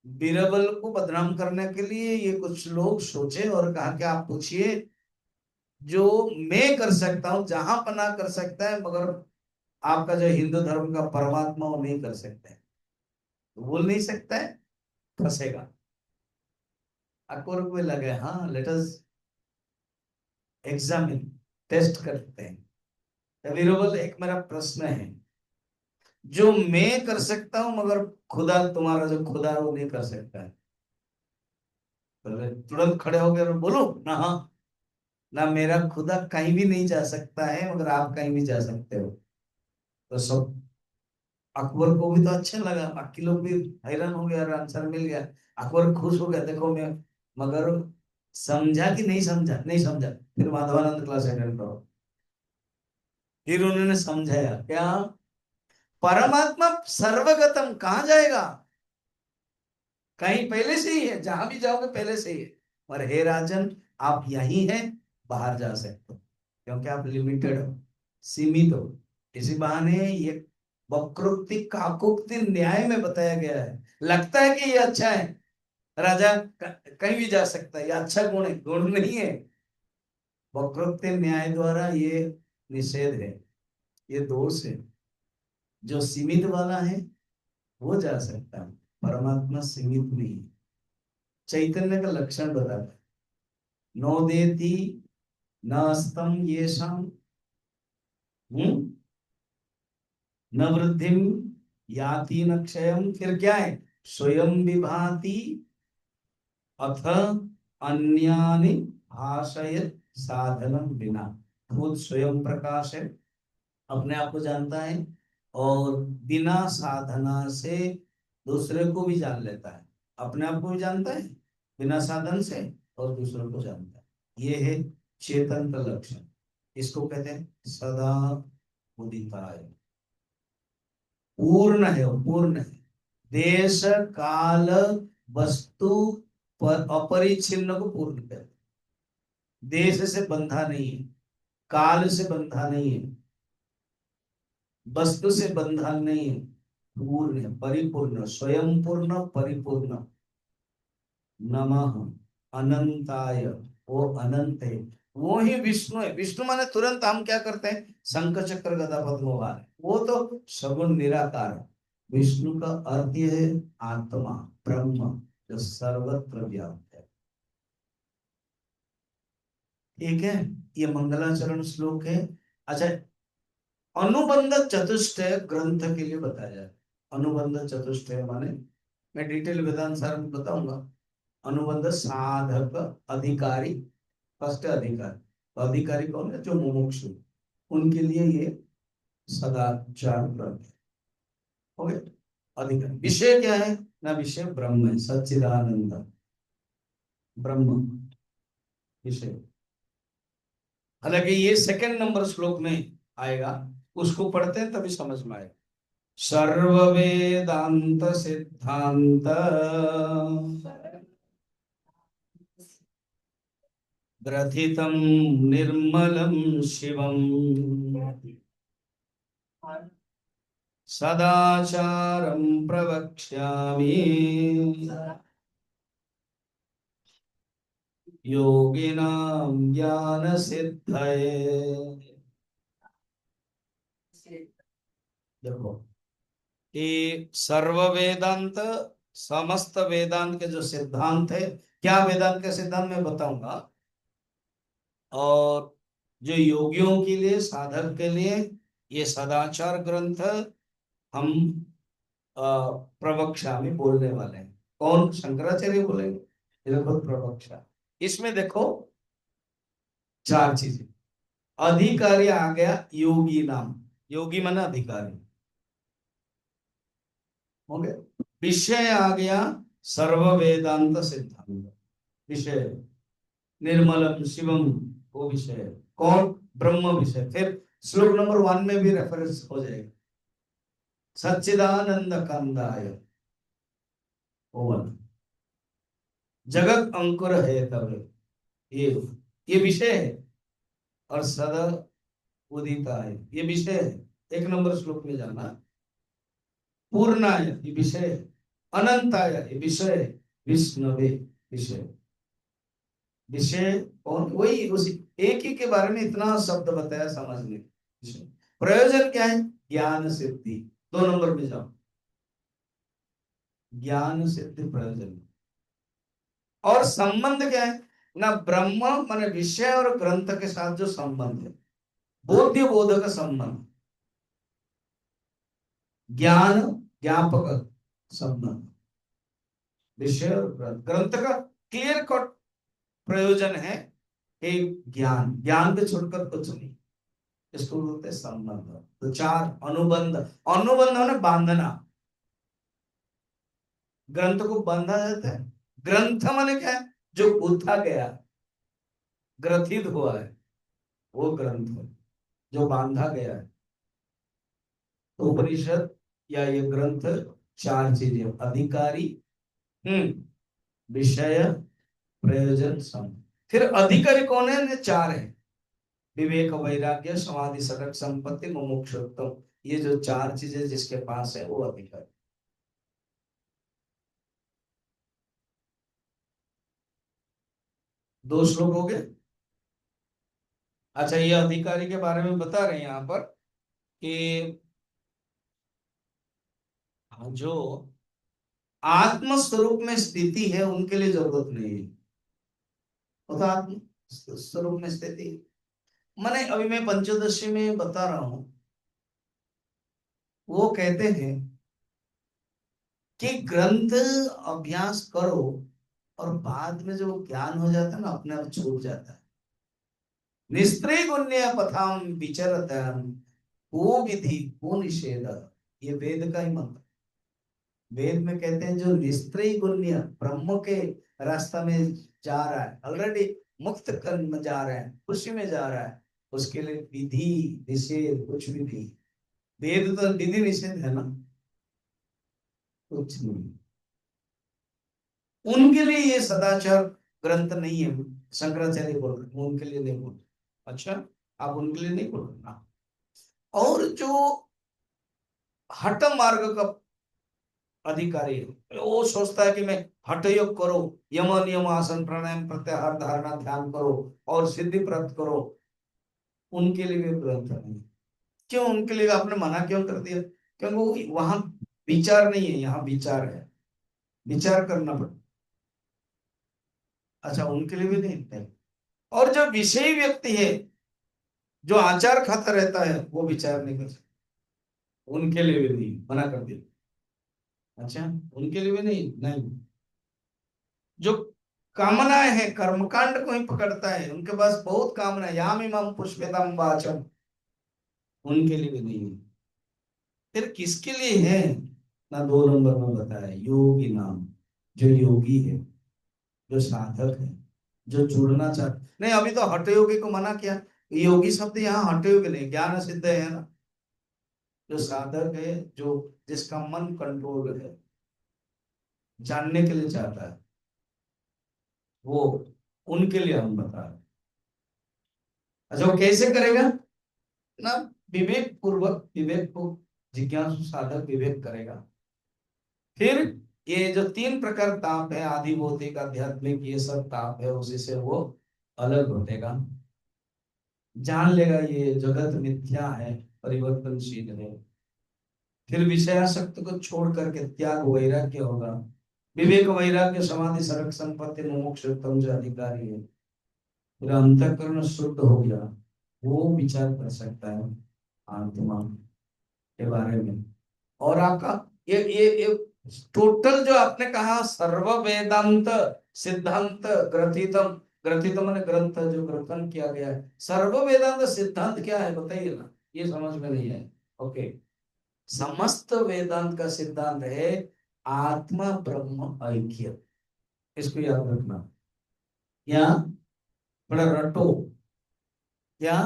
बीरबल को बदनाम करने के लिए ये कुछ लोग सोचे और कहा कि आप पूछिए, जो मैं कर सकता हूं, जहां पना कर सकता है, मगर आपका जो हिंदू धर्म का परमात्मा वो नहीं कर सकता है, तो बोल नहीं सकता है, फंसेगा। अकबर को लगे हाँ, लेट अस एग्जामिन, टेस्ट करते हैं। बीरबल, एक मेरा प्रश्न है, जो मैं कर सकता हूं मगर खुदा, तुम्हारा जो खुदा है वो नहीं कर सकता है। तो तुरंत खड़े हो गए और बोलो ना, हाँ ना, मेरा खुदा कहीं भी नहीं जा सकता है मगर आप कहीं भी जा सकते हो। तो सब, अकबर को भी तो अच्छा लगा, बाकी लोग भी हैरान हो गया और आंसर मिल गया। अकबर खुश हो गया, देखो मैं, मगर समझा कि नहीं समझा, नहीं समझा, फिर माधवानंद क्लास अटेंड करो। फिर उन्होंने समझाया क्या, परमात्मा सर्वगतम कहाँ जाएगा, कहीं पहले से ही है, जहां भी जाओगे पहले से ही है। और हे राजन, आप यही हैं, बाहर जा सकते हो क्योंकि आप लिमिटेड हो, सीमित हो। इसी बहाने ये वक्रोक्ति काकोक्ति न्याय में बताया गया है। लगता है कि ये अच्छा है, राजा कहीं भी जा सकता है, ये अच्छा गुण है, गुण नहीं है। वक्रोक्ति न्याय द्वारा ये निषेध है, ये दोष है। जो सीमित वाला है वो जा सकता है, परमात्मा सीमित नहीं है। चैतन्य का लक्षण बताता है, नोदेति नास्तम येषाम, न वृद्धिम याति न क्षयम, फिर क्या है, स्वयं विभाति अथ अन्यानि भाषयत साधनम बिना, खुद स्वयं प्रकाश है, अपने आप को जानता है, और बिना साधना से दूसरे को भी जान लेता है, अपने आप को भी जानता है बिना साधन से, और दूसरों को जानता है। ये है चेतन का लक्षण, इसको कहते हैं सदा उदिताय, पूर्ण है, वो पूर्ण है। देश काल वस्तु पर अपरिच्छिन्न को पूर्ण कहते हैं। देश से बंधा नहीं है, काल से बंधा नहीं है, वस्तु से बंधन नहीं है, पूर्ण है, परिपूर्ण, स्वयं पूर्ण, परिपूर्ण। नमः अनंताय, वो अनंत है, वो ही विष्णु है। विष्णु माने तुरंत हम क्या करते हैं, शंख चक्र गदा पद्म है, वो तो सगुण निराकार है। विष्णु का अर्थ ये है आत्मा, ब्रह्म, जो सर्वत्र व्याप्त है। ठीक है, ये मंगलाचरण श्लोक है। अच्छा, अनुबंध चतुष्टय ग्रंथ के लिए बताया जाए। अनुबंध चतुष्टय माने, मैं डिटेल वेदांत सार में बताऊंगा। अनुबंध साधक अधिकारी, फर्स्ट अधिकारी, तो अधिकारी कौन है, जो मुमुक्षु, उनके लिए ये सदाचार ग्रंथ है। हो गया, अधिकारी, विषय क्या है ना, विषय ब्रह्म है, सच्चिदानंद। ब्रह्म विषय। हालांकि ये सेकंड नंबर श्लोक में आएगा, उसको पढ़ते हैं तभी समझ में आएगा। सर्व वेदांत सिद्धांत ग्रथितं निर्मलं शिवम् सदाचारं प्रवक्ष्यामि योगिनां ज्ञानसिद्धये। देखो, ये सर्व वेदांत, समस्त वेदांत के जो सिद्धांत है, क्या वेदांत के सिद्धांत मैं बताऊंगा, और जो योगियों के लिए, साधक के लिए ये सदाचार ग्रंथ हम प्रवक्षा में बोलने वाले हैं। कौन? शंकराचार्य बोलेंगे, ये देखो प्रवक्षा। इसमें देखो चार चीजें। अधिकारी आ गया, योगी नाम, योगी माने अधिकारी हो गया। विषय आ गया, सर्व वेदांत सिद्धांत विषय। निर्मलम शिवम, वो विषय। कौन? ब्रह्म विषय। फिर श्लोक नंबर 1 में भी रेफरेंस हो जाएगा, सच्चिदानंद कंदाय, ओवन जगत अंकुर है तब, ये विषय है। और सदा उदिता है, ये विषय है। 1 नंबर श्लोक में जाना। पूर्णाय, ये विषय है। अनंताय, ये विषय है। विष्णवे, विषय। विषय कौन? वही, उसी एक ही के बारे में इतना शब्द बताया समझने विषय। प्रयोजन क्या है? ज्ञान सिद्धि। 2 नंबर में जाओ, ज्ञान सिद्धि प्रयोजन। और संबंध क्या है ना? ब्रह्म माने विषय और ग्रंथ के साथ जो संबंध है, बोध्य बोधक संबंध, ज्ञान ज्ञापक संबंध, विषय और ग्रंथ। ग्रंथ का क्लियर कट प्रयोजन है कि ज्ञान, ज्ञान पे छोड़कर कुछ नहीं। इसको बोलते हैं संबंध। तो 4 अनुबंध। अनुबंध होने बांधना, ग्रंथ को बांधा जाता है। ग्रंथ माने क्या है? जो गूंथा गया, ग्रथित हुआ है, वो ग्रंथ है जो बांधा गया है। तो उपनिषद या ये ग्रंथ 4 चीजें, अधिकारी, विषय, प्रयोजन, संबंध। फिर अधिकारी कौन है? 4 है, विवेक, वैराग्य, समाधि, सड़क, संपत्ति, मुमुक्षुत्व। ये जो 4 चीजें जिसके पास है वो अधिकारी। दो श्लोक हो गए। अच्छा, ये अधिकारी के बारे में बता रहे हैं यहाँ पर कि जो आत्म स्वरूप में स्थिति है उनके लिए जरूरत नहीं है। वो तो आत्म स्वरूप में स्थिति, माने अभी मैं पंचोदशी में बता रहा हूं, वो कहते हैं कि ग्रंथ अभ्यास करो और बाद में जो ज्ञान हो जाता है ना, अपने आप छूट जाता है। निस्त्री गुण्य पथाम विचरत, को विधि को निषेध, ये वेद का ही मंत्र। वेद में कहते हैं जो निस्त्री गुण्य ब्रह्म के रास्ता में जा रहा है, ऑलरेडी मुक्त कर्म में जा रहा है, खुशी में जा रहा है, उसके लिए विधि निषेध कुछ भी नहीं। वेद तो विधि निषेध है ना, कुछ नहीं। उनके लिए ये सदाचार ग्रंथ नहीं है। शंकराचार्य बोल रहे, उनके लिए नहीं बोल रहे। अच्छा, आप उनके लिए नहीं बोल रहे ना। और जो हठ मार्ग का अधिकारी है, वो सोचता है कि मैं हठ योग करो, यम नियम आसन प्राणायाम प्रत्याहार धारणा ध्यान करो और सिद्धि प्राप्त करो, उनके लिए भी ग्रंथ नहीं। क्यों? उनके लिए आपने मना क्यों कर दिया? क्योंकि वहां विचार नहीं है, यहाँ विचार है, विचार करना पड़ता। अच्छा, उनके लिए भी नहीं। और जो विषयी व्यक्ति है, जो आचार खाता रहता है, वो विचार नहीं कर सकता, उनके लिए भी नहीं, मना कर दिया। अच्छा, उनके लिए भी नहीं, नहीं। जो कामनाएं है, कर्मकांड को ही पकड़ता है, उनके पास बहुत कामना है, याम इमम पुष्पेतम वाचम, उनके लिए भी नहीं। फिर किसके लिए है ना? 2 नंबर में बताया, योगी नाम, जो योगी है। जो साधक है, जो जुड़ना चाहते नहीं। अभी तो हठ योगी को मना किया। योगी शब्द यहाँ हठ योगी नहीं, ज्ञान सिद्ध है ना। जो साधक है, जो जिसका मन कंट्रोल है, जानने के लिए चाहता है, वो उनके लिए हम बता रहे हैं। अच्छा, वो कैसे करेगा ना? विवेक पूर्वक, विवेक को जिज्ञासु साधक विवेक करेगा। फिर ये जो तीन प्रकार ताप है, आदि भौतिक आध्यात्मिक, ये सब ताप है, उसी से वो अलग हटेगा। जान लेगा ये जगत मिथ्या है, परिवर्तनशील है। फिर विषयासक्त को छोड़ करके त्याग वैराग्य होगा। विवेक वैराग्य समाधि सरक संपत्ति मोक्ष उत्तम जो अधिकारी है। फिर अंतःकरण शुद्ध हो गया, वो विचार कर सकता है आत्मा के बारे में। और आपका ये टोटल जो आपने कहा सर्व वेदांत सिद्धांत ग्रथितम, ग्रथितम माने ग्रंथ जो ग्रथन किया गया है, सर्व वेदांत सिद्धांत क्या है बताइए ना, ये समझ में नहीं है। ओके, समस्त वेदांत का सिद्धांत है आत्मा ब्रह्म ऐक्य। इसको याद रखना। या बड़ा रटो, या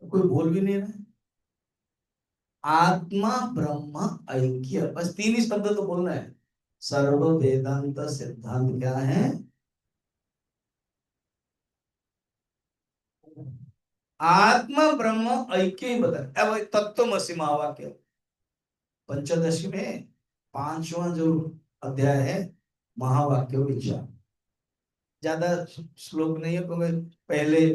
कोई बोल भी नहीं रहा। आत्मा ब्रह्म ऐक्य, बस तीन ही शब्द तो बोलना है। सर्व वेदांत सिद्धांत क्या है? आत्मा ब्रह्म ऐक्य ही बता। अब तत्वमसि महावाक्य पंचदशी में पांचवा जो अध्याय है, महावाक्य विचार। ज्यादा श्लोक नहीं है, क्योंकि पहले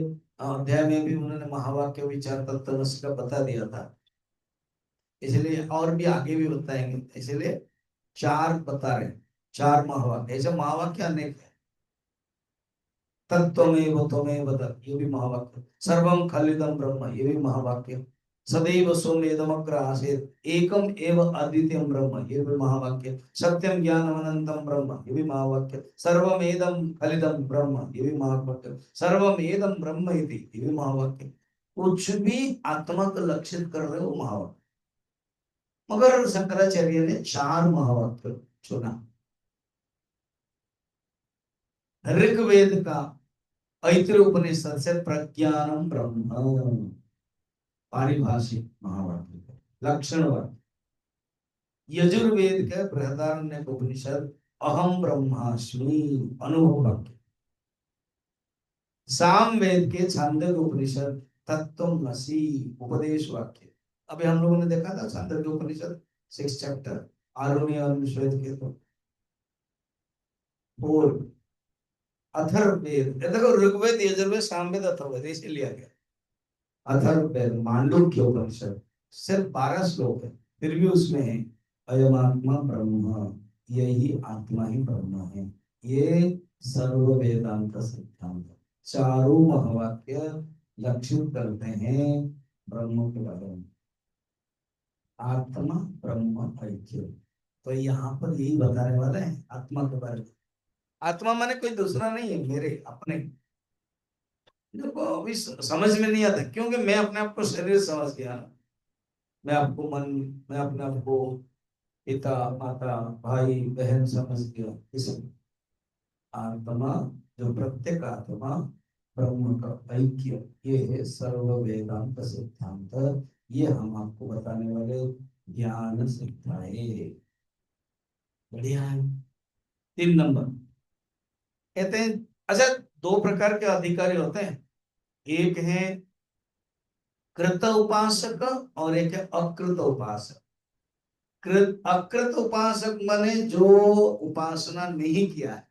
अध्याय में भी उन्होंने महावाक्य विचार तत्वमसि का बता दिया था, इसलिए और भी आगे भी बताएंगे, इसलिए चार बता रहे। चार महावाक्य, ऐसे महावाक्य अनेक है। तत्वमेव त्वमेव तत्, ये भी महावाक्य। सर्वम खलिदम ब्रह्म, ये भी महावाक्य। सदैव सोमेदमग्र आसीत् एकम एव अद्वितीयम ब्रह्म, ये भी महावाक्य। सत्यम ज्ञानम अनंतम ब्रह्म, ये भी महावाक्य। सर्वमेदम खलिदम ब्रह्म, ये भी महावाक्य। सर्वमेदम ब्रह्म इति, ये भी महावाक्य। कुछ भी आत्मा को लक्षित कर रहे हो महावाक्य। मगर शंकराचार्य ने चार महावाक्य चुना। ऋग्वेद का ऐतरेय उपनिषद से प्रज्ञानम ब्रह्म, पारिभाषिक महावाक्य लक्षण वाक्य। यजुर्वेद के बृहदारण्य उपनिषद अहम ब्रह्मास्मि अनुभव वाक्य। सामवेद के छांदोग्य उपनिषद तत्वमसि उपदेश वाक्य। अभी हम लोगों ने देखा था छांदोग्य उपनिषद 6 चैप्टर, आरुणि और श्वेत के तो। और अथर्ववेद, देखो ऋग्वेद यजुर्वेद सामवेद अथर्ववेद इसे लिया गया। अथर्ववेद मांडुक्य उपनिषद सिर्फ 12 श्लोक है, फिर भी उसमें है अयम आत्मा ब्रह्म, यही आत्मा ही ब्रह्म है। ये सर्व वेदांत सिद्धांत, चारों महावाक्य लक्षित करते हैं ब्रह्म के बारे में। आत्मा ब्रह्म ऐक्य, तो यहाँ पर यही बताने वाले हैं आत्मा के बारे में। आत्मा माने कोई दूसरा नहीं है, मेरे अपने। देखो अभी समझ में नहीं आता, क्योंकि मैं अपने आप को शरीर समझ गया ना। मैं आपको मन, मैं अपने आप को पिता माता भाई बहन समझ गया। इस आत्मा, जो प्रत्येक आत्मा ब्रह्म का ऐक्य, ये है सर्व वेदांत सिद्धांत। ये हम आपको बताने वाले ज्ञान सिद्धाए। बढ़िया है। 3 नंबर कहते हैं, अच्छा, 2 प्रकार के अधिकारी होते हैं। एक है कृत उपासक और एक है अकृत उपासक। कृत अकृत उपासक माने जो उपासना नहीं किया है,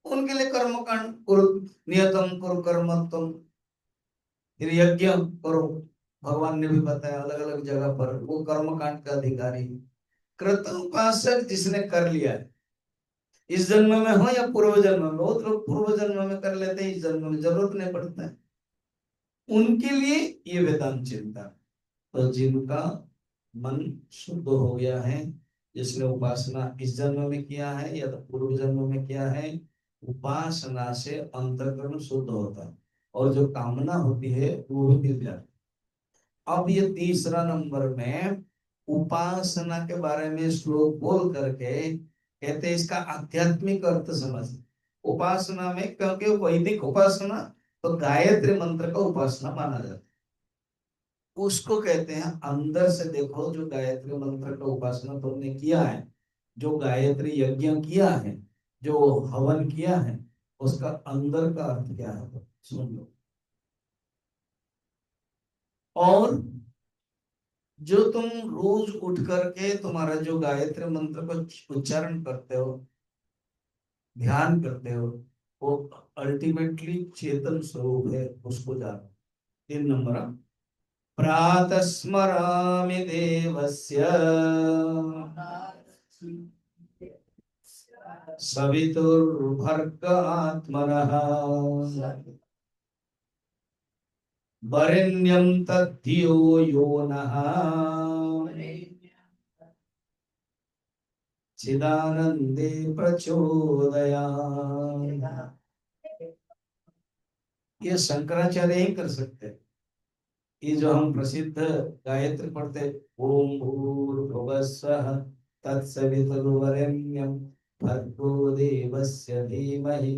उनके लिए कर्मकांड कुरु, नियतम कुरु कर्मत्वम, फिर यज्ञ करो। भगवान ने भी बताया अलग अलग जगह पर, वो कर्मकांड का अधिकारी। कृत उपासक जिसने कर लिया है, इस जन्म में हो या पूर्व जन्म में, बहुत लोग पूर्व जन्म में कर लेते हैं, इस जन्म में जरूरत नहीं पड़ता है, उनके लिए ये वेदांत चिंता। तो जिनका मन शुद्ध हो गया है, जिसने उपासना इस जन्म में किया है या तो पूर्व जन्म में किया है, उपासना से अंतःकरण शुद्ध होता है और जो कामना होती है वो भी गिर जाती है। अब ये तीसरा नंबर में उपासना के बारे में श्लोक बोल करके कहते हैं इसका आध्यात्मिक अर्थ समझ। उपासना में, क्योंकि वैदिक उपासना तो गायत्री मंत्र का उपासना माना जाता है। उसको कहते हैं अंदर से देखो, जो गायत्री मंत्र का उपासना तुमने किया है, जो गायत्री यज्ञ किया है, जो हवन किया है, उसका अंदर का अर्थ क्या है तो सुन लो। और जो तुम रोज उठ करके तुम्हारा जो गायत्री मंत्र का उच्चारण करते हो, ध्यान करते हो, वो अल्टीमेटली चेतन स्वरूप है, उसको जानो। 3 नंबर, प्रातः स्मरामि देवस्य सवितुर्भर्ग आत्मनः वरेण्यं तद्धियो यो नः चिदानंदे प्रचोदयात्। ये शंकराचार्य ही कर सकते हैं। ये जो हम प्रसिद्ध गायत्री पढ़ते, ओम भूर्भुवः स्वः तत्सवितुर्वरेण्यं भर्गो देवस्य धीमहि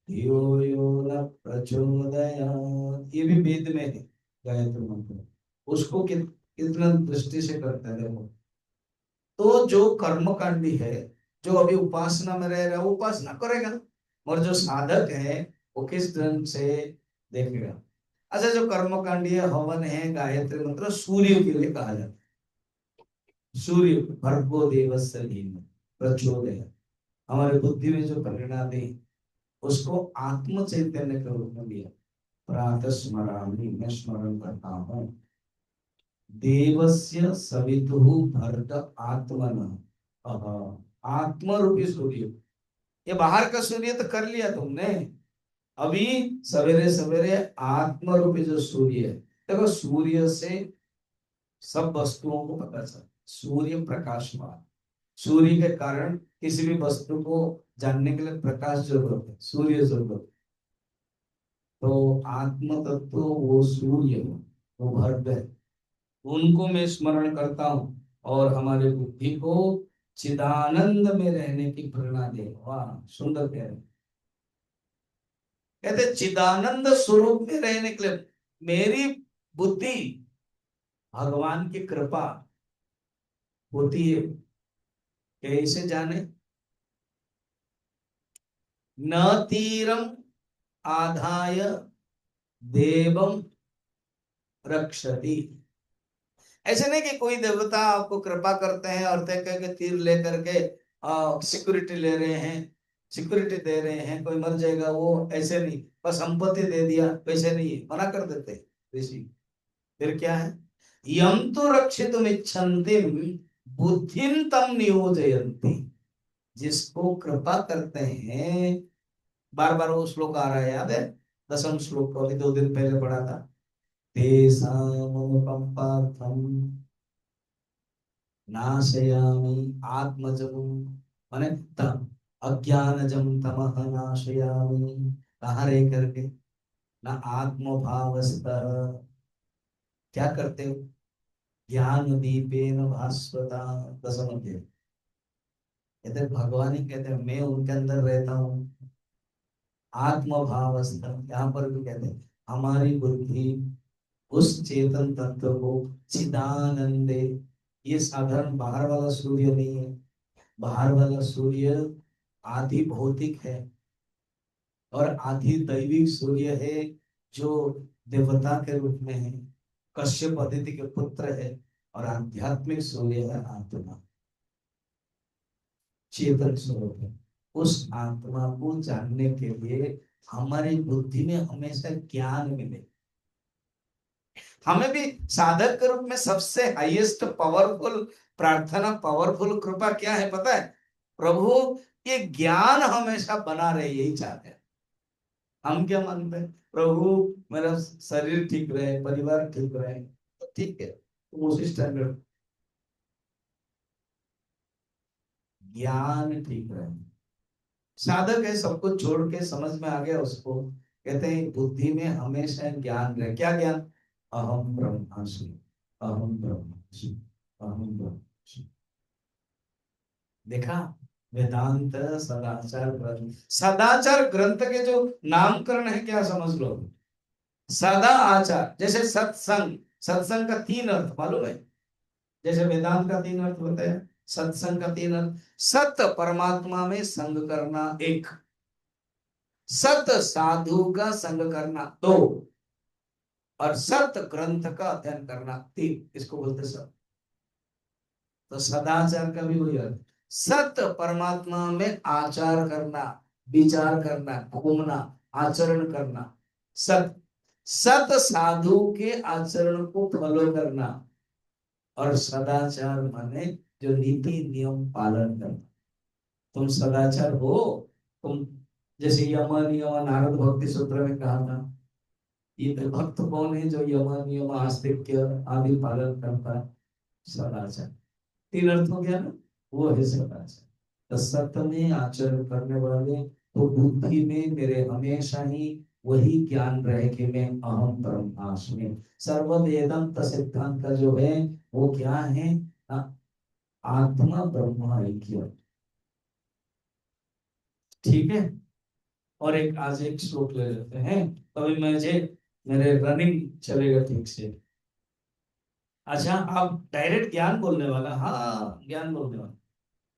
धियो यो न प्रचोदयात्। ये भी वेद में है गायत्री मंत्र। उसको कितना दृष्टि से करते हैं देखो। तो जो कर्मकांडी है, जो अभी उपासना में रह रहा है, वो उपासना करेगा, और जो साधक है वो किस ढंग से देखेगा। अच्छा, जो कर्मकांडी हवन है, गायत्री मंत्र सूर्य के लिए कहा जाता है। सूर्य भर्गो देवस्य धीमहि प्रचोदयात्, हमारे बुद्धि में जो परिणाम है, उसको आत्म चैतन्य के रूप में दिया। प्रातः स्मरामि, मैं स्मरण करता हूँ, देवस्य सवितुः भर्ग आत्मनः, आत्म रूपी सूर्य। ये बाहर का सूर्य तो कर लिया तुमने, अभी सवेरे सवेरे आत्म रूपी जो सूर्य है, देखो सूर्य से सब वस्तुओं को पता चलता। सूर्य प्रकाशमान, सूर्य के कारण किसी भी वस्तु को जानने के लिए प्रकाश जरूरत है, सूर्य जरूरत है। तो आत्म तत्व वो सूर्य है, वो भर्ग है, उनको मैं स्मरण करता हूँ, और हमारे बुद्धि को चिदानंद में रहने की प्रेरणा दे। वाह, सुंदर कह रहे। कहते चिदानंद स्वरूप में रहने के लिए मेरी बुद्धि भगवान की कृपा होती है। कैसे जाने? न तीरम आधाय देवम रक्षति। ऐसे नहीं कि कोई देवता आपको कृपा करते हैं और तय करके तीर लेकर के सिक्योरिटी ले रहे हैं, सिक्योरिटी दे रहे हैं, कोई मर जाएगा वो, ऐसे नहीं, बस संपत्ति दे दिया, वैसे नहीं है, मना कर देते ऋषि। फिर क्या है? यम तो रक्षितुम इच्छन्ति बुद्धिम तम नियोजयन्ति। जिसको कृपा करते हैं, बार बार वो श्लोक आ रहा है, याद है? 10वें श्लोक को अभी 2 दिन पहले पढ़ा था। तेषाम् अनुकंपार्थम नाशयामि आत्मजं, माने तम अज्ञानजं तमः नाशयामि, कहाँ रह करके? ना आत्म भावस्तः, क्या करते हो? ज्ञान दीपेन भास्वता। 10 अध्याय कहते भगवान ही कहते हैं मैं उनके अंदर रहता हूँ। आत्म भावस्तः, यहाँ पर भी कहते हैं हमारी बुद्धि उस चेतन तत्व को चिदानंदे। ये साधारण बाहर वाला सूर्य नहीं है, बाहर वाला सूर्य आदि भौतिक है और आदि दैविक सूर्य है, जो देवता के रूप में है, कश्यप अदिति के पुत्र है, और आध्यात्मिक सूर्य है आत्मा, चेतन स्वरूप है। उस आत्मा को जानने के लिए हमारी बुद्धि में हमेशा ज्ञान मिले। हमें भी साधक के रूप में सबसे हाईएस्ट पावरफुल प्रार्थना, पावरफुल कृपा क्या है पता है? प्रभु ये ज्ञान हमेशा बना रहे, यही चाहते हैं। हम क्या मानते हैं? प्रभु मेरा शरीर ठीक रहे, परिवार ठीक रहे, तो ठीक है, तुम उसी स्टैंडर्ड, ज्ञान ठीक रहे। साधक है, सब कुछ छोड़ के समझ में आ गया उसको, कहते हैं बुद्धि में हमेशा ज्ञान रहे। क्या ज्ञान? अहम ब्रह्मास्मि, अहम ब्रह्मास्मि, अहम ब्रह्मास्मि। देखा, वेदांत सदाचार ग्रंथ। सदाचार ग्रंथ के जो नामकरण है क्या समझ लो। सदा आचार, जैसे सत्संग, सत्संग का तीन अर्थ मालूम है। जैसे वेदांत का तीन अर्थ होता है, सत्संग का तीन अर्थ। सत परमात्मा में संग करना एक, सत साधु का संग करना दो, और सत ग्रंथ का अध्ययन करना तीन, इसको बोलते सत। तो सदाचार का भी वही अर्थ, सत परमात्मा में आचार करना, विचार करना, घूमना, आचरण करना। सत, सत साधु के आचरण को फॉलो करना। और सदाचार माने जो नीति नियम पालन करना। तुम सदाचार हो, तुम जैसे यम नियम नारद भक्ति सूत्र में कहा था, ये तो भक्त कौन है जो यम नियम आस्तिक्य आदि पालन करता है। सदाचार तीन अर्थ हो गया ना, वो है सदाचार। तो सत्य में आचरण करने वाले, तो बुद्धि में मेरे हमेशा ही वही ज्ञान रहे कि मैं अहम ब्रह्मास्मि। सर्ववेदांत सिद्धांत का जो है वो क्या है, आत्मा ब्रह्म ऐक्य। ठीक है। और एक आज एक श्लोक ले लेते हैं, तभी मुझे मेरे रनिंग चलेगा ठीक से। अच्छा, आप डायरेक्ट ज्ञान बोलने वाला, हाँ ज्ञान बोलने वाला,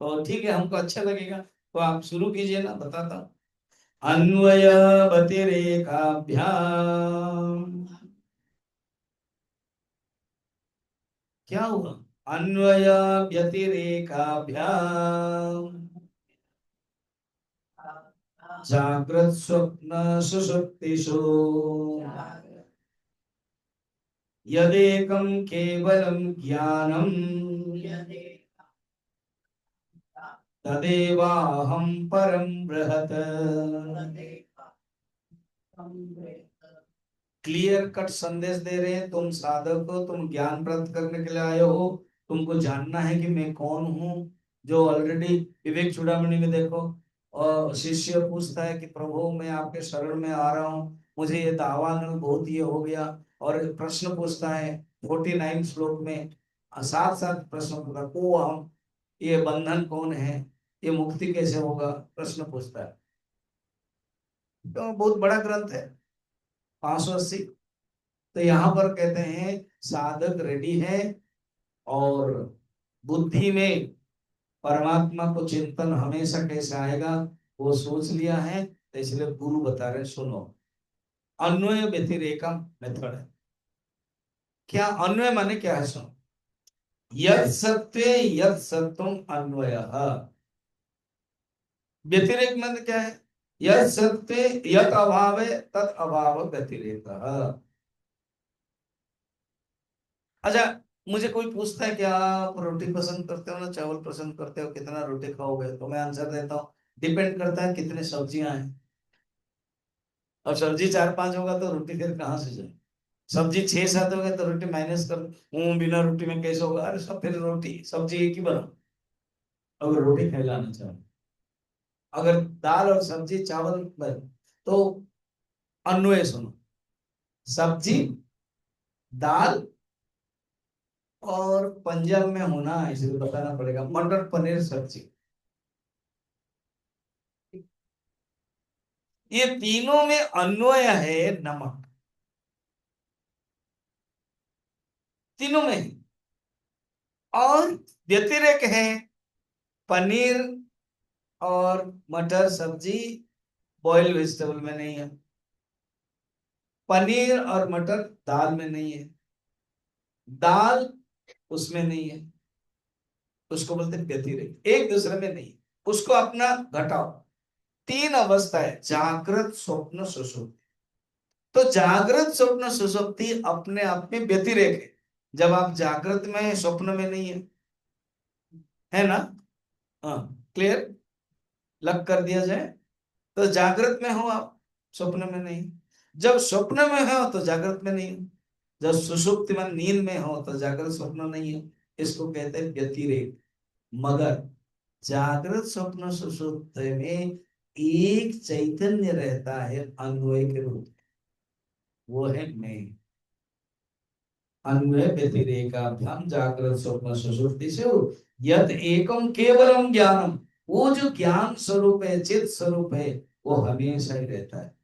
तो ठीक है, हमको अच्छा लगेगा। तो आप शुरू कीजिए ना, बताता हूँ। अन्वय व्यतिरेकाभ्याम, क्या हुआ, अन्वय व्यतिरेकाभ्याम जागृत स्वप्न सुषुप्तिषु यदेकं केवलं ज्ञानम् तदेवाहं परम बृहत्। क्लियर कट संदेश दे रहे हैं, तुम साधक हो, तुम ज्ञान प्राप्त करने के लिए आए हो, तुमको जानना है कि मैं कौन हूँ। जो ऑलरेडी विवेक चूड़ामणि में देखो, और शिष्य पूछता है कि प्रभु मैं आपके शरण में आ रहा हूँ, मुझे ये दावानल बहुत ये हो गया। और प्रश्न पूछता है 49 श्लोक में, साथ साथ प्रश्न पूछता है, को हम, ये बंधन कौन है, ये मुक्ति कैसे होगा, प्रश्न पूछता है। तो बहुत बड़ा ग्रंथ है, 580। तो यहाँ पर कहते हैं साधक रेडी है, और बुद्धि में परमात्मा को चिंतन हमेशा कैसे आएगा वो सोच लिया है। तो इसलिए गुरु बता रहे सुनो, अन्वय व्यतिरेकम मेथड है। क्या अन्वय माने क्या है, सुनो। यद सत्य यद सत्यम अन्वय, व्यतिरेक माने क्या है, यद सत्य यद अभाव है तद अभाव व्यतिरेक। अच्छा, मुझे कोई पूछता है कि आप रोटी पसंद करते हो ना चावल पसंद करते हो, कितना रोटी खाओगे, तो मैं आंसर देता हूँ डिपेंड करता है कितने सब्जियां हैं। और सब्जी 4-5 होगा तो रोटी फिर कहाँ से जाए। सब्जी 6-7 होगा तो रोटी माइनस कर, बिना रोटी में कैसे होगा, अरे सब फिर रोटी सब्जी एक ही बना। अगर रोटी खिलाना चाहो, अगर दाल और सब्जी चावल बन, तो अन्वय सुनो, सब्जी दाल, और पंजाब में होना इसलिए बताना पड़ेगा मटर पनीर सब्जी। ये तीनों में अन्वय है नमक, तीनों में ही। और व्यतिरेक है पनीर और मटर सब्जी, बॉइल्ड वेजिटेबल में नहीं है। पनीर और मटर दाल में नहीं है, दाल उसमें नहीं है। उसको बोलते हैं व्यतिरेक, एक दूसरे में नहीं, उसको अपना घटाओ। तीन अवस्था है, जागृत स्वप्न सुषुप्ति। तो जागृत स्वप्न सुषुप्ति अपने आप में व्यतिरेक है। जब आप जागृत में है, स्वप्न में नहीं है ना। हाँ, क्लियर, लग कर दिया जाए। तो जागृत में हो आप, स्वप्न में नहीं। जब स्वप्न में हो तो जागृत में नहीं हो। जब सुषुप्ति में नींद में हो तो जागृत स्वप्न नहीं है। इसको कहते हैं व्यतिरेक। मगर जागृत स्वप्न सुषुप्ति में एक चैतन्य रहता है अन्वय के रूप में, वो है मैं। अन्वय व्यतिरेकाभ्याम जागृत स्वप्न सुषुप्ति से यद एकम केवलम ज्ञानम, वो जो ज्ञान स्वरूप है, चित स्वरूप है, वो हमेशा ही रहता है।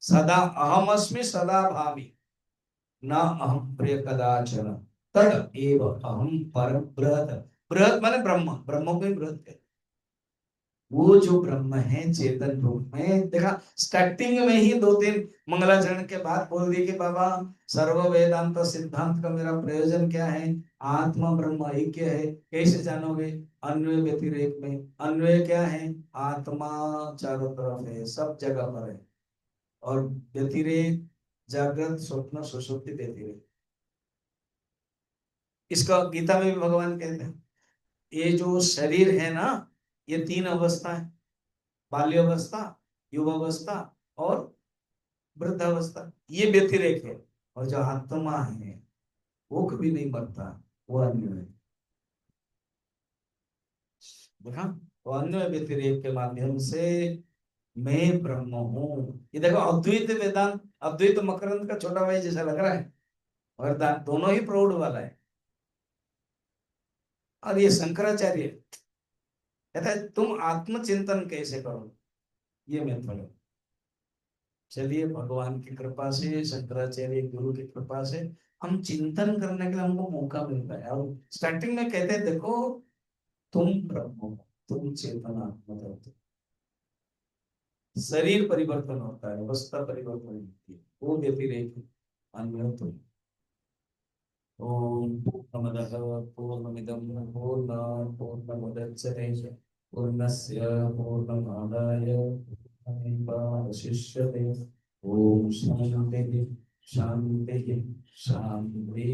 सदा अहम अस्मि सदा भामि न अहम प्रिय कदाचन तद एव अहम पर बृहत। बृहत माने ब्रह्म, ब्रह्म को ही बृहत कहते हैं। वो जो ब्रह्म है चेतन रूप में, देखा स्टार्टिंग में ही दो तीन मंगलाचरण के बाद बोल दी कि बाबा सर्व वेदांत सिद्धांत का मेरा प्रयोजन क्या है, आत्मा ब्रह्म ऐक्य है। कैसे जानोगे? अन्वय व्यतिरेक में। अन्वय क्या है? आत्मा चारों तरफ है, सब जगह पर है। और व्यतिरेक जागृत स्वप्न सुषुप्ति व्यतिरेक। इसका गीता में भी भगवान कहते हैं, ये जो शरीर है ना, ये तीन अवस्था है, बाल्यावस्था, युवावस्था और वृद्धावस्था, ये व्यतिरेक है। और जो आत्मा है वो कभी नहीं मरता, वो अन्य है। देखा, वो अन्य व्यतिरेक के माध्यम से मैं ब्रह्म हूँ। ये देखो अद्वैत वेदांत, अद्वैत मकरंद का छोटा भाई जैसा लग रहा है, और दोनों ही प्रौढ़ वाला है। और ये शंकराचार्य कहता है तुम आत्मचिंतन कैसे करो, ये मेथड है। चलिए, भगवान की कृपा से, शंकराचार्य गुरु की कृपा से हम चिंतन करने के लिए हमको मौका मिलता है। और स्टार्टिंग में कहते हैं देखो तुम ब्रह्म हो, तुम चेतन आत्मा तत्व। शरीर परिवर्तन होता है, अवस्था परिवर्तन होती है, वो व्यतिरेक अन्य तो। ओम पूर्णमदः पूर्णमिदं पूर्णात् पूर्णमुदच्यते पूर्णस्य पूर्णमादाय पूर्णमेवावशिष्यते। ओम शांति शांति शांति।